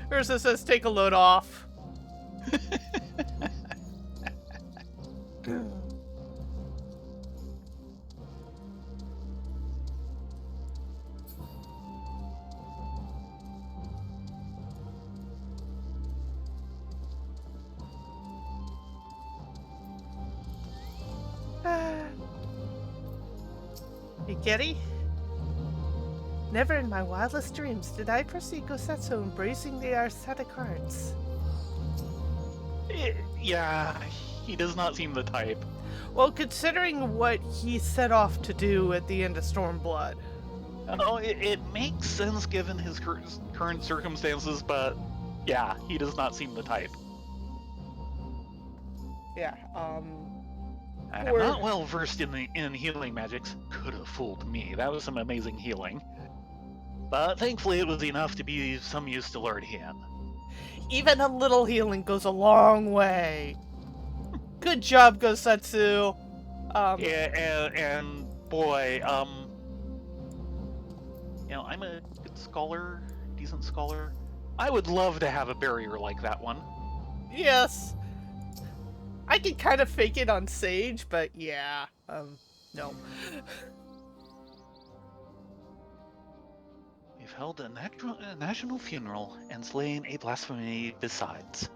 Ursa says take a load off. You getty? Never in my wildest dreams did I foresee Gosetsu embracing the aesthetic arts. Yeah, he does not seem the type. Well, considering what he set off to do at the end of Stormblood. Oh, it makes sense given his current circumstances, but yeah, he does not seem the type. Yeah, I'm not well versed in healing magics. Could have fooled me. That was some amazing healing. But thankfully it was enough to be some use to Lord Hien. Even a little healing goes a long way. Good job, Gosetsu. And boy, I'm a good scholar, decent scholar. I would love to have a barrier like that one. Yes. I can kind of fake it on Sage, but yeah, no. We've held a national funeral and slain a blasphemy besides.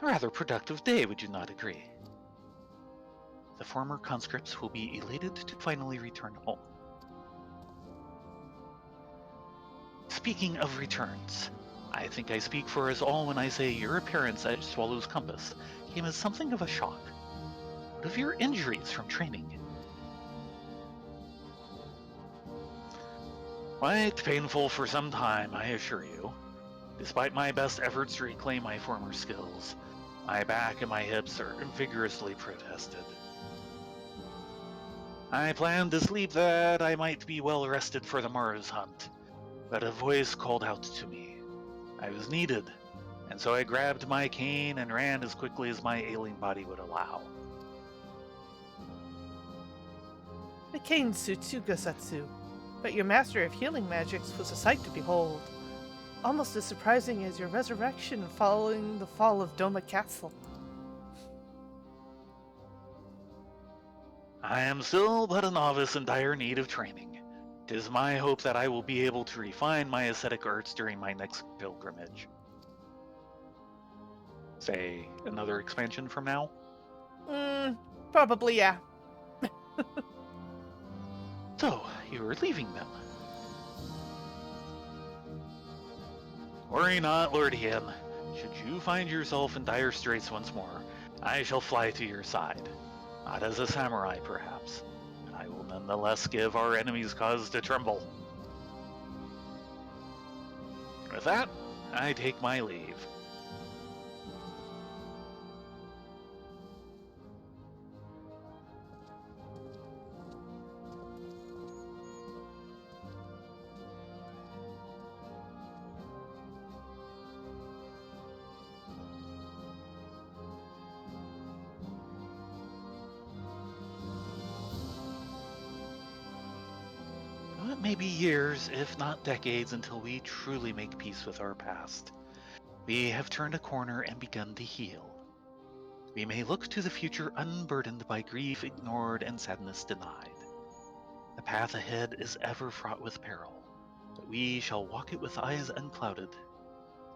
A rather productive day, would you not agree? The former conscripts will be elated to finally return home. Speaking of returns, I think I speak for us all when I say your appearance at Swallow's Compass came as something of a shock. What of your injuries from training? Quite painful for some time, I assure you. Despite my best efforts to reclaim my former skills, my back and my hips are vigorously protested. I planned to sleep that I might be well rested for the morrow's hunt, but a voice called out to me. I was needed, and so I grabbed my cane and ran as quickly as my ailing body would allow. The cane Sutsugosatsu, but your master of healing magics was a sight to behold. Almost as surprising as your resurrection following the fall of Doma Castle. I am still but a novice in dire need of training. 'Tis my hope that I will be able to refine my ascetic arts during my next pilgrimage. Say, another expansion from now? Probably, yeah. So, you are leaving them. Worry not, Lord Ian. Should you find yourself in dire straits once more, I shall fly to your side. Not as a samurai, perhaps, but I will nonetheless give our enemies cause to tremble. With that, I take my leave. It may be years, if not decades, until we truly make peace with our past. We have turned a corner and begun to heal. We may look to the future unburdened by grief ignored and sadness denied. The path ahead is ever fraught with peril, but we shall walk it with eyes unclouded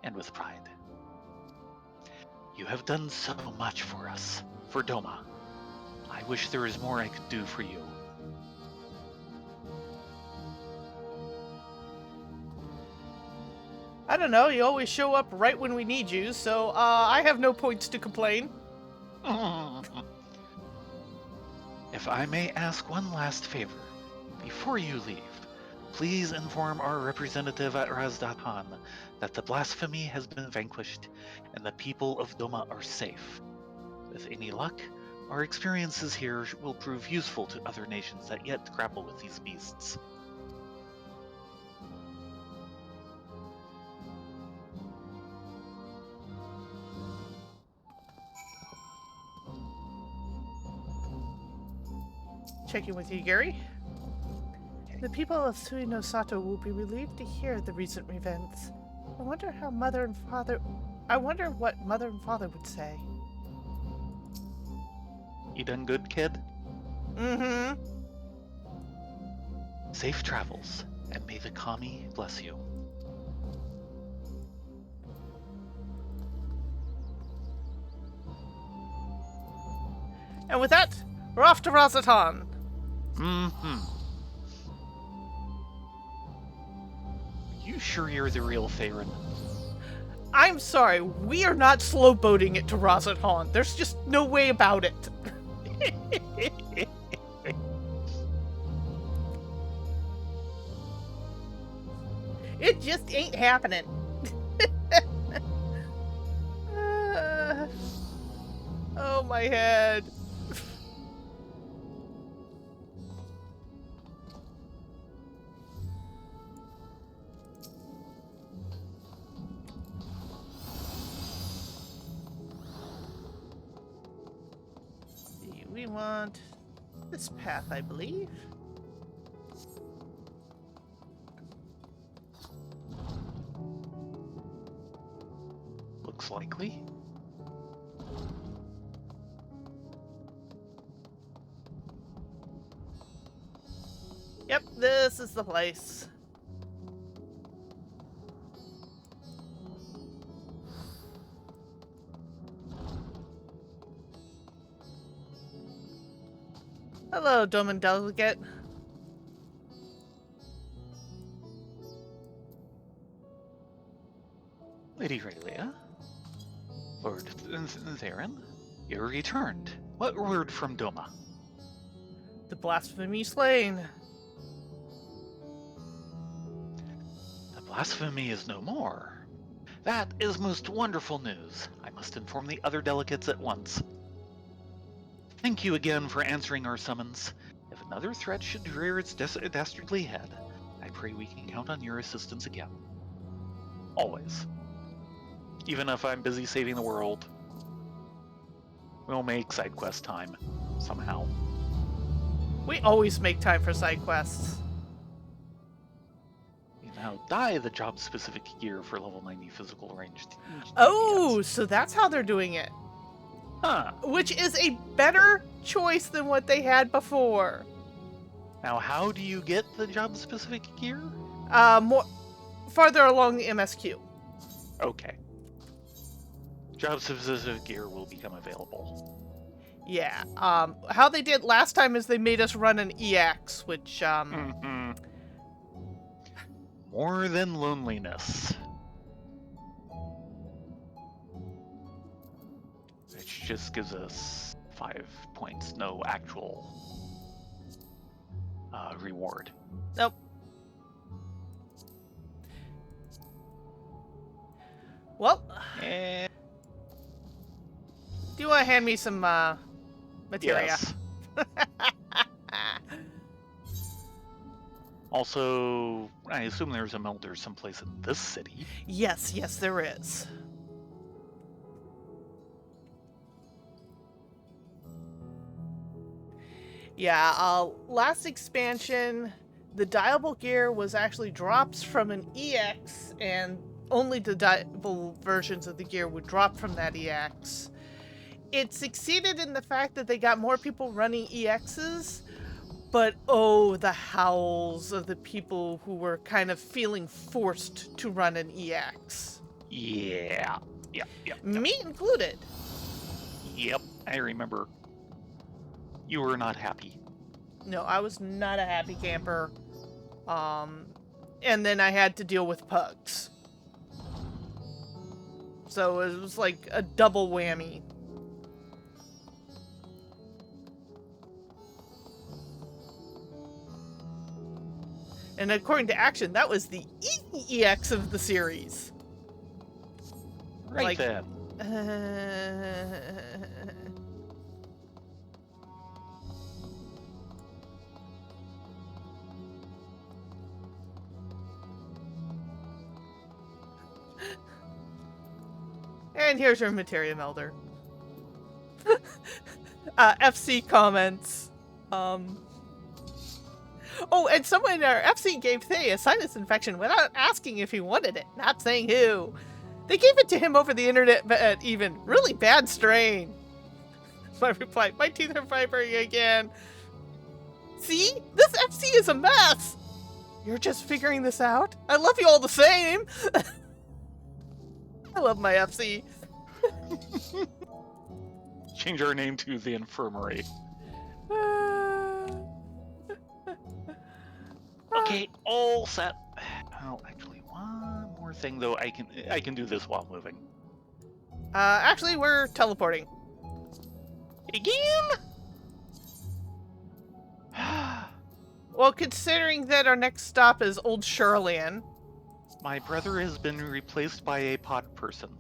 and with pride. You have done so much for us, for Doma. I wish there was more I could do for you. I don't know, you always show up right when we need you, so I have no points to complain. If I may ask one last favor, before you leave, please inform our representative at Razdatan that the blasphemy has been vanquished and the people of Doma are safe. With any luck, our experiences here will prove useful to other nations that yet grapple with these beasts. Checking with you, Gary. The people of Suinosato will be relieved to hear the recent events. I wonder what Mother and Father would say. You done good, kid? Mm-hmm. Safe travels, and may the Kami bless you. And with that, we're off to Razatan. Mm-hmm. You sure you're the real Thayrin? I'm sorry, we are not slow boating it to Razatan. There's just no way about it. It just ain't happening. Oh, my head. See, we want This path, I believe. Looks likely. Yep, this is the place. Hello, Doman Delegate. Lady Rylea? Lord Thayrin? You returned. What word from Doma? The blasphemy slain. The blasphemy is no more. That is most wonderful news. I must inform the other delegates at once. Thank you again for answering our summons. If another threat should rear its dastardly head, I pray we can count on your assistance again. Always. Even if I'm busy saving the world, we'll make side quest time, somehow. We always make time for side quests. You now dye the job-specific gear for level 90 physical range. Oh, so that's how they're doing it. Huh. Which is a better choice than what they had before. Now, how do you get the job-specific gear? More farther along the MSQ. Okay. Job-specific gear will become available. Yeah. How they did last time is they made us run an EX, which More than loneliness. Which just gives us 5 points, no actual reward. Nope. Well, And do you want to hand me some materia? yes. Also, I assume there's a melder someplace in this city. Yes, there is. Yeah, last expansion, the dyeable gear was actually drops from an EX, and only the dyeable versions of the gear would drop from that EX. It succeeded in the fact that they got more people running EXs, but oh, the howls of the people who were kind of feeling forced to run an EX. Yeah. Me included. Yep, I remember. You were not happy. No, I was not a happy camper. And then I had to deal with pugs. So it was like a double whammy. And according to Action, that was the easy EX of the series. Right like, then. And here's your materia melder. FC comments. Oh, and someone in our FC gave Thay a sinus infection without asking if he wanted it, not saying who. They gave it to him over the internet, but even really bad strain. My reply, my teeth are vibrating again. See? This FC is a mess. You're just figuring this out? I love you all the same. I love my FC. Change our name to the infirmary. Okay, all set. Oh, actually, one more thing though. I can do this while moving. Actually, we're teleporting. Again? Well, considering that our next stop is Old Shirley. My brother has been replaced by a pod person.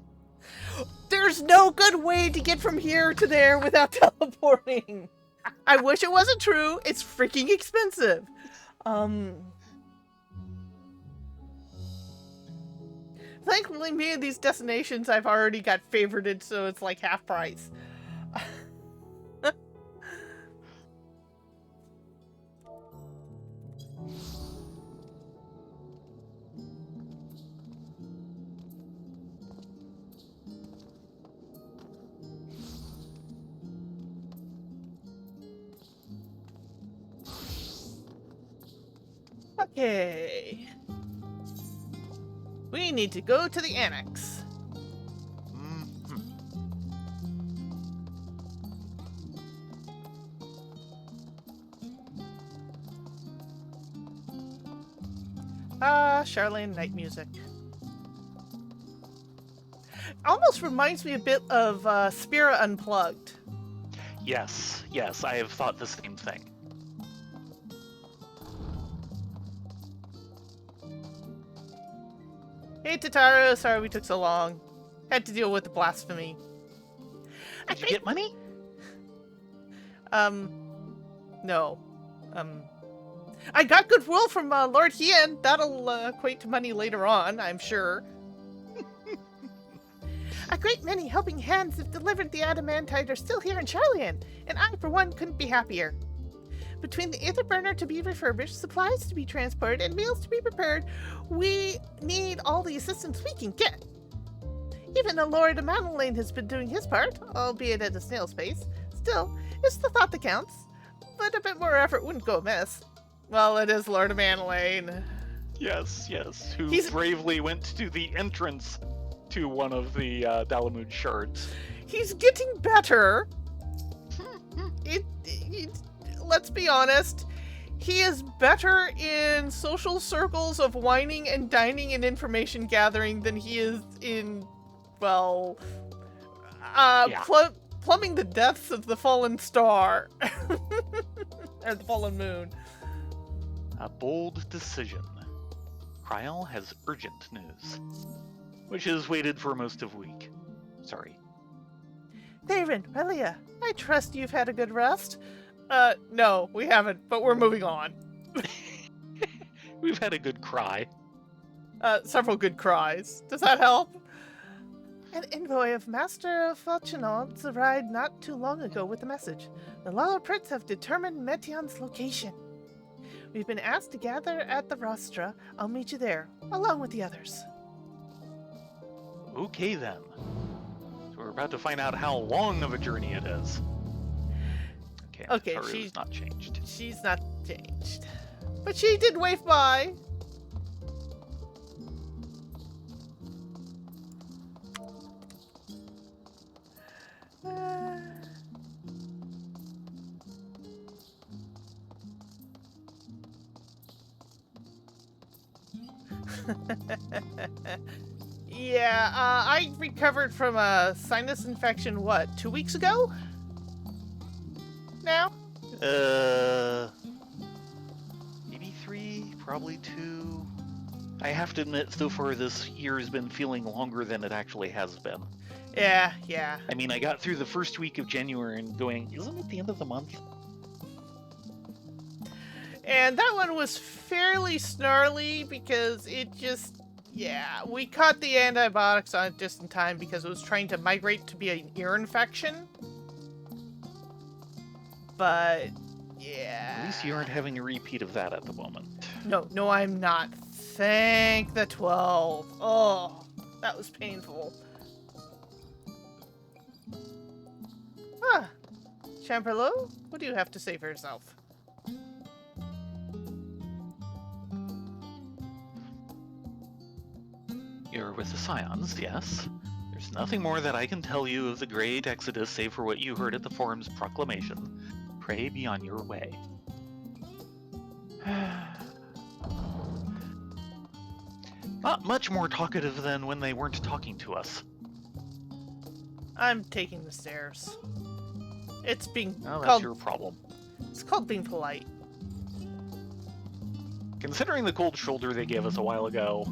There's no good way to get from here to there without teleporting. I wish it wasn't true. It's freaking expensive. Thankfully, many of these destinations I've already got favorited, so it's like half price. Okay. We need to go to the annex. Mhm. Ah, Charlene night music. Almost reminds me a bit of Spira Unplugged. Yes, I have thought the same thing. Hey, Tataru, sorry we took so long. Had to deal with the blasphemy. Did you get money? No. I got goodwill from Lord Hien. That'll equate to money later on, I'm sure. A great many helping hands have delivered the adamantite are still here in Charlian, and I, for one, couldn't be happier. Between the ether burner to be refurbished, supplies to be transported, and meals to be prepared, we need all the assistance we can get. Even the Lord Manolane has been doing his part, albeit at a snail's pace. Still, it's the thought that counts, but a bit more effort wouldn't go amiss. Well, it is Lord Manolane. Yes, who bravely went to the entrance to one of the Dalamud shards. He's getting better. Let's be honest. He is better in social circles of whining and dining and information gathering than he is in, well, plumbing the depths of the fallen star. Or the fallen moon. A bold decision. Kryl has urgent news, which has waited for most of week. Sorry. Thayrin, Rylea, I trust you've had a good rest. No, we haven't, but we're moving on. We've had a good cry. Several good cries. Does that help? An envoy of Master Falchinald's arrived not too long ago with a message. The Lala Prince have determined Metion's location. We've been asked to gather at the rostra. I'll meet you there, along with the others. Okay then. So we're about to find out how long of a journey it is. Okay, she's not changed. She's not changed. But she did wave by. Yeah, I recovered from a sinus infection, 2 weeks ago? Now? Maybe 3, probably 2. I have to admit, so far this year has been feeling longer than it actually has been. Yeah. I mean, I got through the first week of January and going, isn't it the end of the month? And that one was fairly snarly because it just, we caught the antibiotics on it just in time because it was trying to migrate to be an ear infection. But, yeah. At least you aren't having a repeat of that at the moment. No, I'm not. Thank the 12. Oh, that was painful. Champerlo, what do you have to say for yourself? You're with the Scions, yes. There's nothing more that I can tell you of the Great Exodus save for what you heard at the Forum's proclamation. Pray be on your way. Not much more talkative than when they weren't talking to us. I'm taking the stairs. It's being Well, that's called... your problem. It's called being polite. Considering the cold shoulder they gave us a while ago.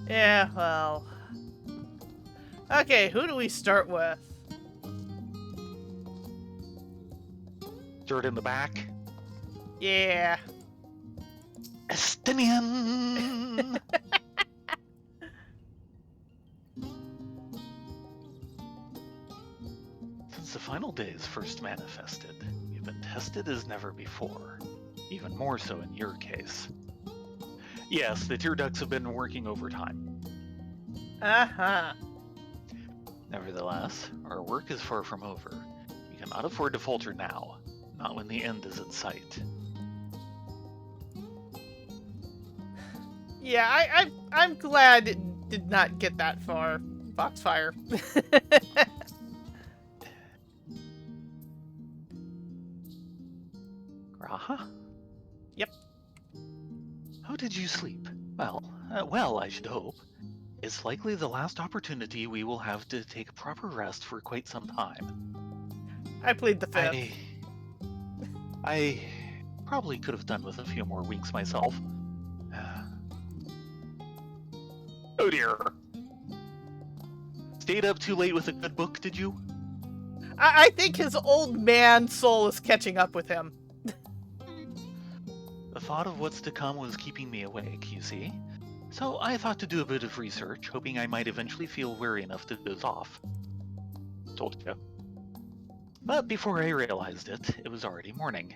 Yeah, well... Okay, who do we start with? Dirt in the back. Yeah. Estinian! Since the final days first manifested, you've been tested as never before. Even more so in your case. Yes, the tear ducts have been working overtime. Uh-huh. Nevertheless, our work is far from over. We cannot afford to falter now, not when the end is in sight. Yeah, I'm glad it did not get that far. Foxfire. Graha? Yep. How did you sleep? Well, I should hope. It's likely the last opportunity we will have to take proper rest for quite some time. I plead the fifth. I probably could have done with a few more winks myself. Oh dear. Stayed up too late with a good book, did you? I think his old man soul is catching up with him. The thought of what's to come was keeping me awake, you see. So I thought to do a bit of research, hoping I might eventually feel weary enough to doze off. Told you. But before I realized it, it was already morning.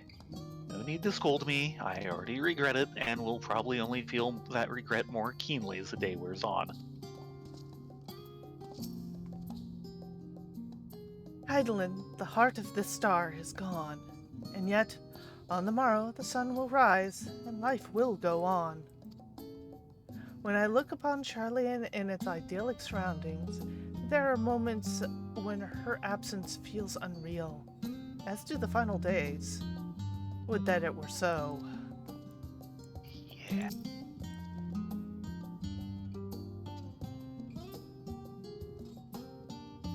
No need to scold me, I already regret it, and will probably only feel that regret more keenly as the day wears on. Heidelin, the heart of this star is gone, and yet, on the morrow the sun will rise, and life will go on. When I look upon Charlian in its idyllic surroundings, there are moments when her absence feels unreal, as do the final days. Would that it were so. Yeah.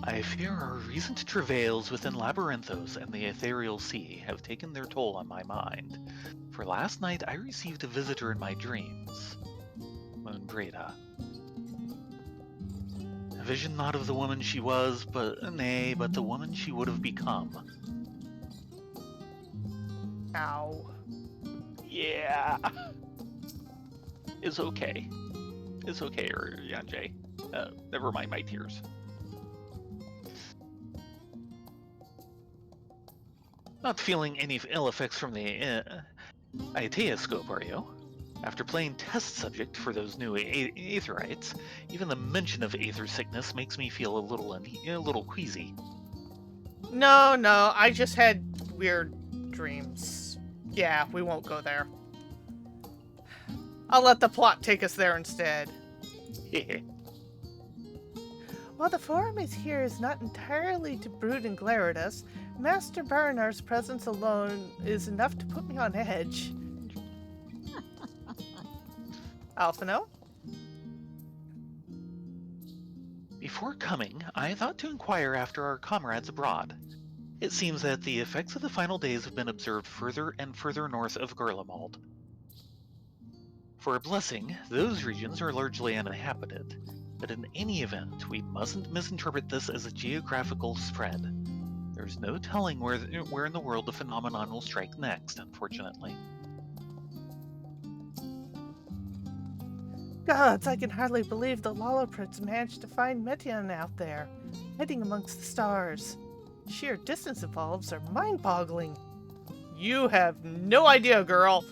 I fear our recent travails within Labyrinthos and the Ethereal Sea have taken their toll on my mind. For last night I received a visitor in my dreams. Moonbreda. A vision not of the woman she was, but the woman she would have become. Ow. Yeah. It's okay. It's okay, Yanjay. Never mind my tears. Not feeling any ill effects from the Aeteoscope, are you? After playing test subject for those new Aetherites, even the mention of Aether sickness makes me feel a little queasy. No, I just had weird dreams. Yeah, we won't go there. I'll let the plot take us there instead. While the forum is here is not entirely to brood and glare at us, Master Baranar's presence alone is enough to put me on edge. Alphino? Before coming, I thought to inquire after our comrades abroad. It seems that the effects of the final days have been observed further and further north of Gurlemald. For a blessing, those regions are largely uninhabited, but in any event, we mustn't misinterpret this as a geographical spread. There's no telling where in the world the phenomenon will strike next, unfortunately. Gods, I can hardly believe the Lolloprits managed to find Metion out there, heading amongst the stars. Sheer distance involves are mind-boggling. You have no idea, girl.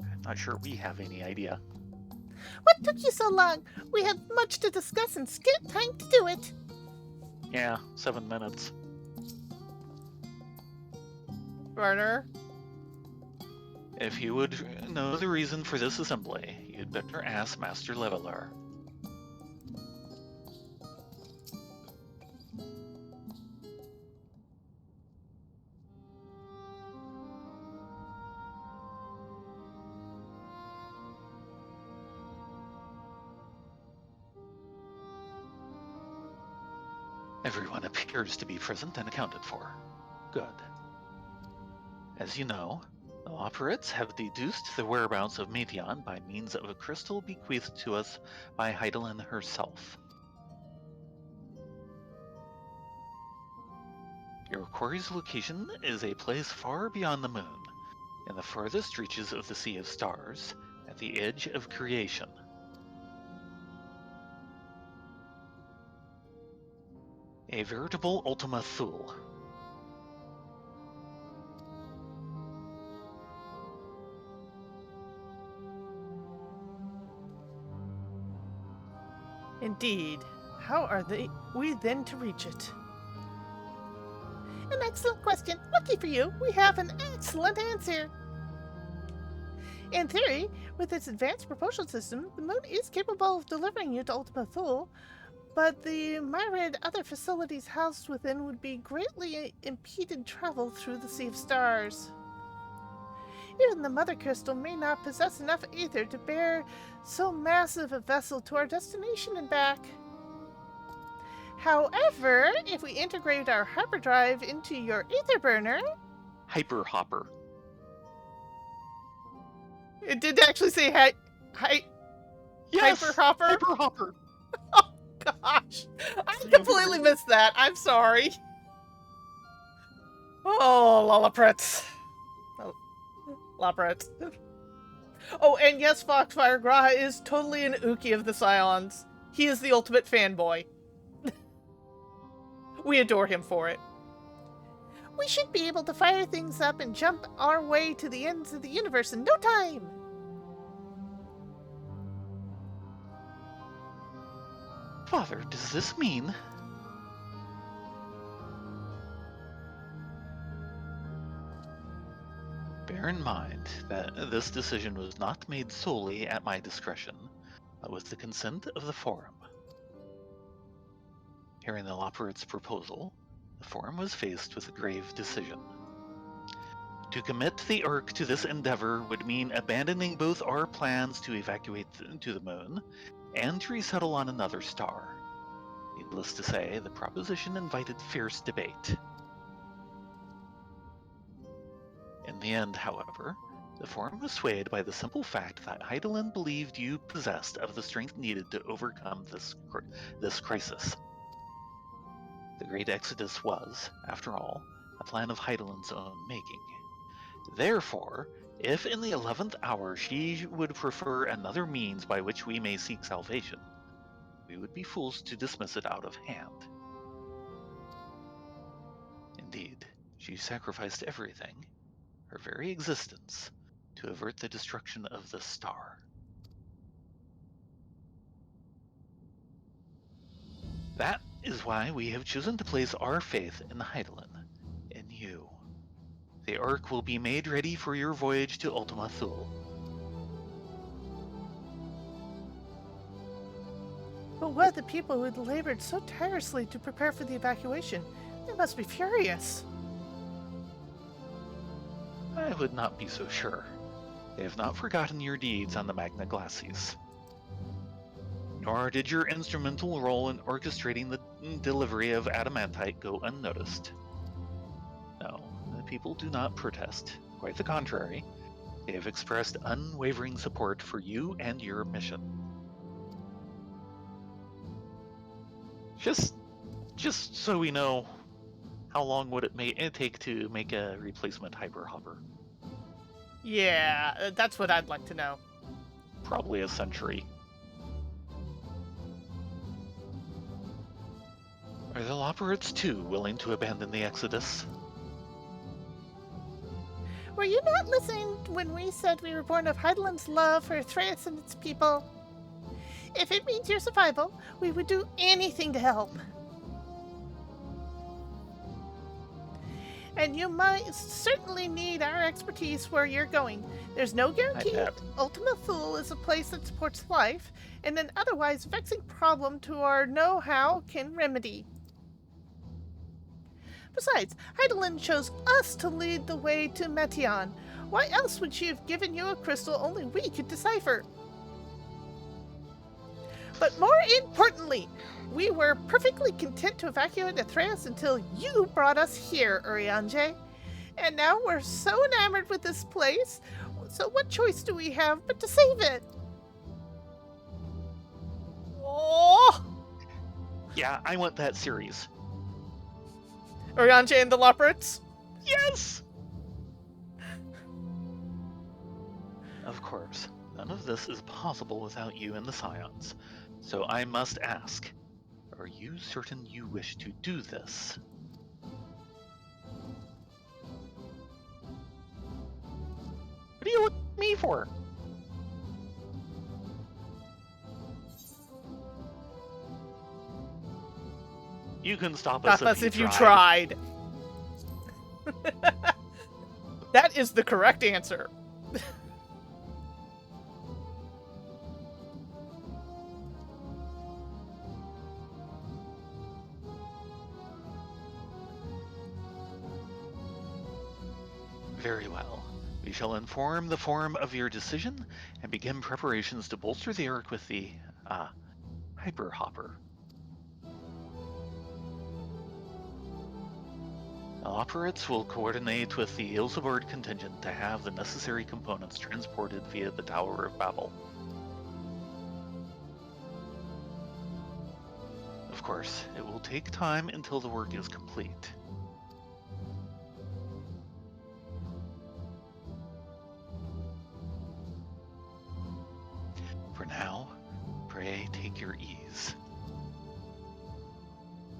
I'm not sure we have any idea. What took you so long? We have much to discuss and scant time to do it. Yeah, 7 minutes. Werner? If you would know the reason for this assembly, you'd better ask Master Leveler. Everyone appears to be present and accounted for. Good. As you know, the Loperites have deduced the whereabouts of Metion by means of a crystal bequeathed to us by Heidelin herself. Your quarry's location is a place far beyond the moon, in the farthest reaches of the Sea of Stars, at the edge of creation. A veritable Ultima Thule. Indeed. How are we then to reach it? An excellent question. Lucky for you, we have an excellent answer. In theory, with its advanced propulsion system, the moon is capable of delivering you to Ultima Thule, but the myriad other facilities housed within would be greatly impeded travel through the Sea of Stars. Even the Mother Crystal may not possess enough aether to bear so massive a vessel to our destination and back. However, if we integrate our hyperdrive into your aether burner... Hyper hopper. It did actually say Yes! hyper hopper? Hyper hopper! Oh, gosh. I completely missed that. I'm sorry. Oh, Lollapritz. Oh, Lollapritz. Oh, and yes, Foxfire Graha is totally an Uki of the Scions. He is the ultimate fanboy. We adore him for it. We should be able to fire things up and jump our way to the ends of the universe in no time. Father, does this mean... Bear in mind that this decision was not made solely at my discretion, but with the consent of the Forum. Hearing the Loporrit's proposal, the Forum was faced with a grave decision. To commit the Urk to this endeavor would mean abandoning both our plans to evacuate to the moon and to resettle on another star. Needless to say, the proposition invited fierce debate. In the end, however, the Forum was swayed by the simple fact that Hydaelyn believed you possessed of the strength needed to overcome this crisis. The Great Exodus was, after all, a plan of Hydaelyn's own making. Therefore, if in the 11th hour she would prefer another means by which we may seek salvation, we would be fools to dismiss it out of hand. Indeed, she sacrificed everything, her very existence, to avert the destruction of the star. That is why we have chosen to place our faith in Hydaelyn, in you. The Ark will be made ready for your voyage to Ultima Thule. But what of the people who had labored so tirelessly to prepare for the evacuation? They must be furious. I would not be so sure. They have not forgotten your deeds on the Magna Glacies. Nor did your instrumental role in orchestrating the delivery of adamantite go unnoticed. No, the people do not protest. Quite the contrary. They have expressed unwavering support for you and your mission. Just so we know, how long would it take to make a replacement hyperhopper? Yeah, that's what I'd like to know. Probably a century. Are the Loporrits too willing to abandon the Exodus? Were you not listening when we said we were born of Hydaelyn's love for Thrace and its people? If it means your survival, we would do anything to help. And you might certainly need our expertise where you're going. There's no guarantee Ultima Thule is a place that supports life, and an otherwise vexing problem to our know-how can remedy. Besides, Hydaelyn chose us to lead the way to Meteon. Why else would she have given you a crystal only we could decipher? But more importantly, we were perfectly content to evacuate Athreus until you brought us here, Urianger. And now we're so enamored with this place, so what choice do we have but to save it? Oh! Yeah, I want that series. Urianger and the Loporrits? Yes! Of course, none of this is possible without you and the Scions. So I must ask, are you certain you wish to do this? What do you look at me for? You can stop us if you tried. That is the correct answer. Very well. We shall inform the forum of your decision and begin preparations to bolster the Urk with the, Hyper Hopper. Operates will coordinate with the Ilsabord contingent to have the necessary components transported via the Tower of Babel. Of course, it will take time until the work is complete. For now, pray take your ease.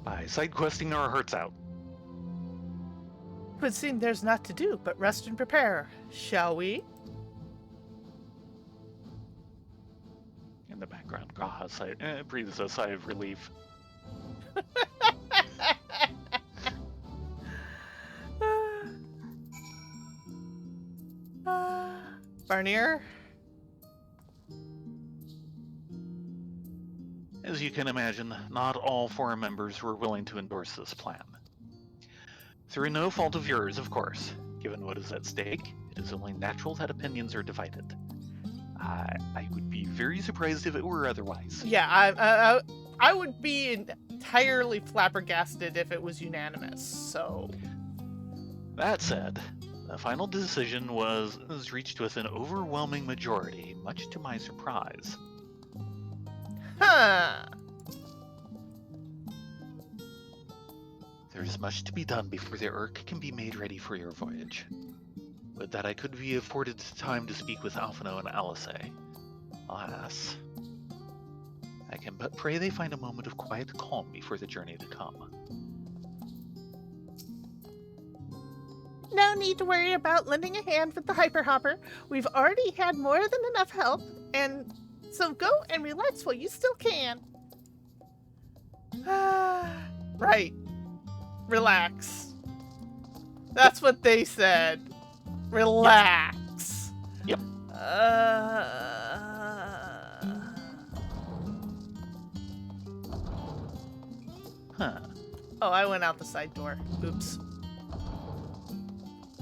By side questing our hearts out. Would seem there's naught to do but rest and prepare. Shall we? In the background, Gaha breathes a sigh of relief. Barnier? As you can imagine, not all forum members were willing to endorse this plan. Through no fault of yours, of course. Given what is at stake, it is only natural that opinions are divided. I would be very surprised if it were otherwise. Yeah, I would be entirely flabbergasted if it was unanimous, so... That said, the final decision was reached with an overwhelming majority, much to my surprise. Huh. There is much to be done before the Urk can be made ready for your voyage. Would that I could be afforded time to speak with Alphino and Alice. Alas, I can but pray they find a moment of quiet calm before the journey to come. No need to worry about lending a hand with the Hyperhopper. We've already had more than enough help, and so go and relax while you still can. Right. Relax. That's what they said. Relax. Yep. Huh. Oh, I went out the side door. Oops.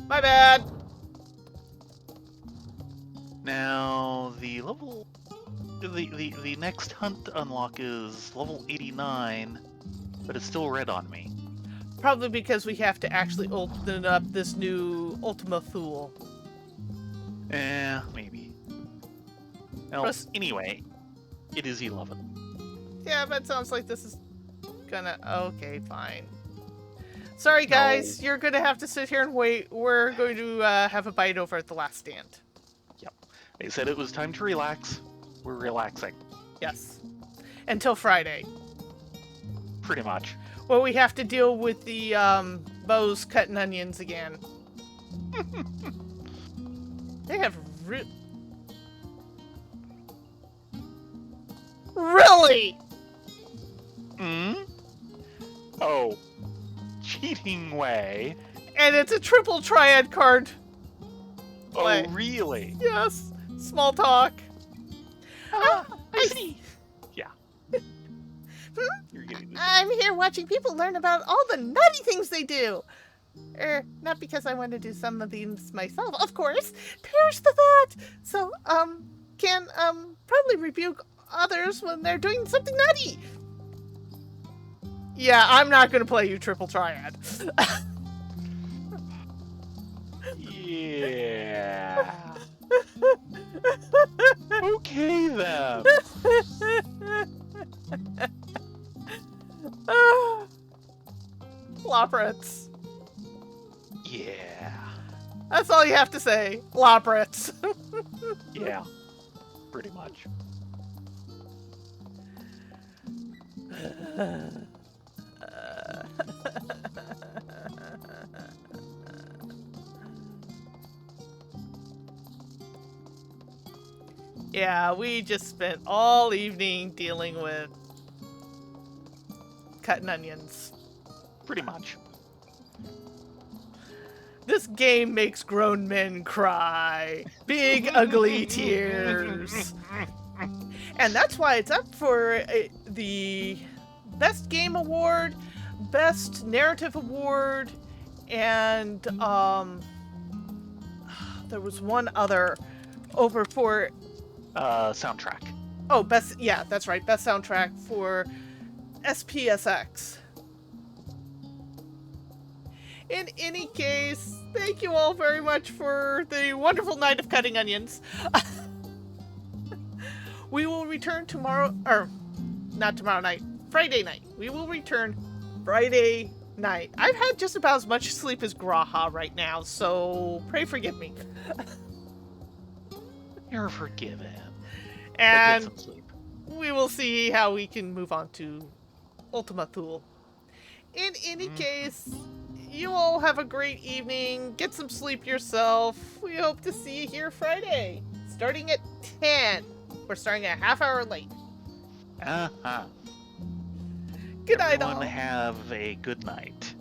My bad. Now, the level... The next hunt unlock is level 89, but it's still red on me. Probably because we have to actually open up this new Ultima Thule. Maybe. Well, anyway, it is 11. Yeah, but it sounds like this is gonna... Okay, fine. Sorry, guys. No. You're gonna have to sit here and wait. We're going to have a bite over at the last stand. Yep. They said it was time to relax. We're relaxing. Yes. Until Friday. Pretty much. Well, we have to deal with the bows cutting onions again. They have really? Oh. Cheating way. And it's a triple triad card. Oh, really? Yes. Small talk. I see. Yeah. You're getting this. I'm here watching people learn about all the naughty things they do. Not because I want to do some of these myself, of course. Perish the thought. So, can, probably rebuke others when they're doing something naughty. Yeah, I'm not gonna play you triple triad. Yeah. Okay then. Loprits. Yeah. That's all you have to say. Loprits. Yeah. Pretty much. Yeah, we just spent all evening dealing with cutting onions. Pretty much. This game makes grown men cry. Big, ugly tears. And that's why it's up for the Best Game Award, Best Narrative Award, and there was one other over for Soundtrack. oh best yeah that's right best soundtrack for SPSX. In any case, thank you all very much for the wonderful night of cutting onions. We will return tomorrow, or not tomorrow night, Friday night. We will return Friday night. I've had just about as much sleep as Graha right now, so pray forgive me. You're forgiven. And But get some sleep. we will see how we can move on to Ultima Thule. In any case, you all have a great evening. Get some sleep yourself. We hope to see you here Friday, starting at 10. We're starting a half hour late. Uh-huh. Good night, all. Everyone have a good night.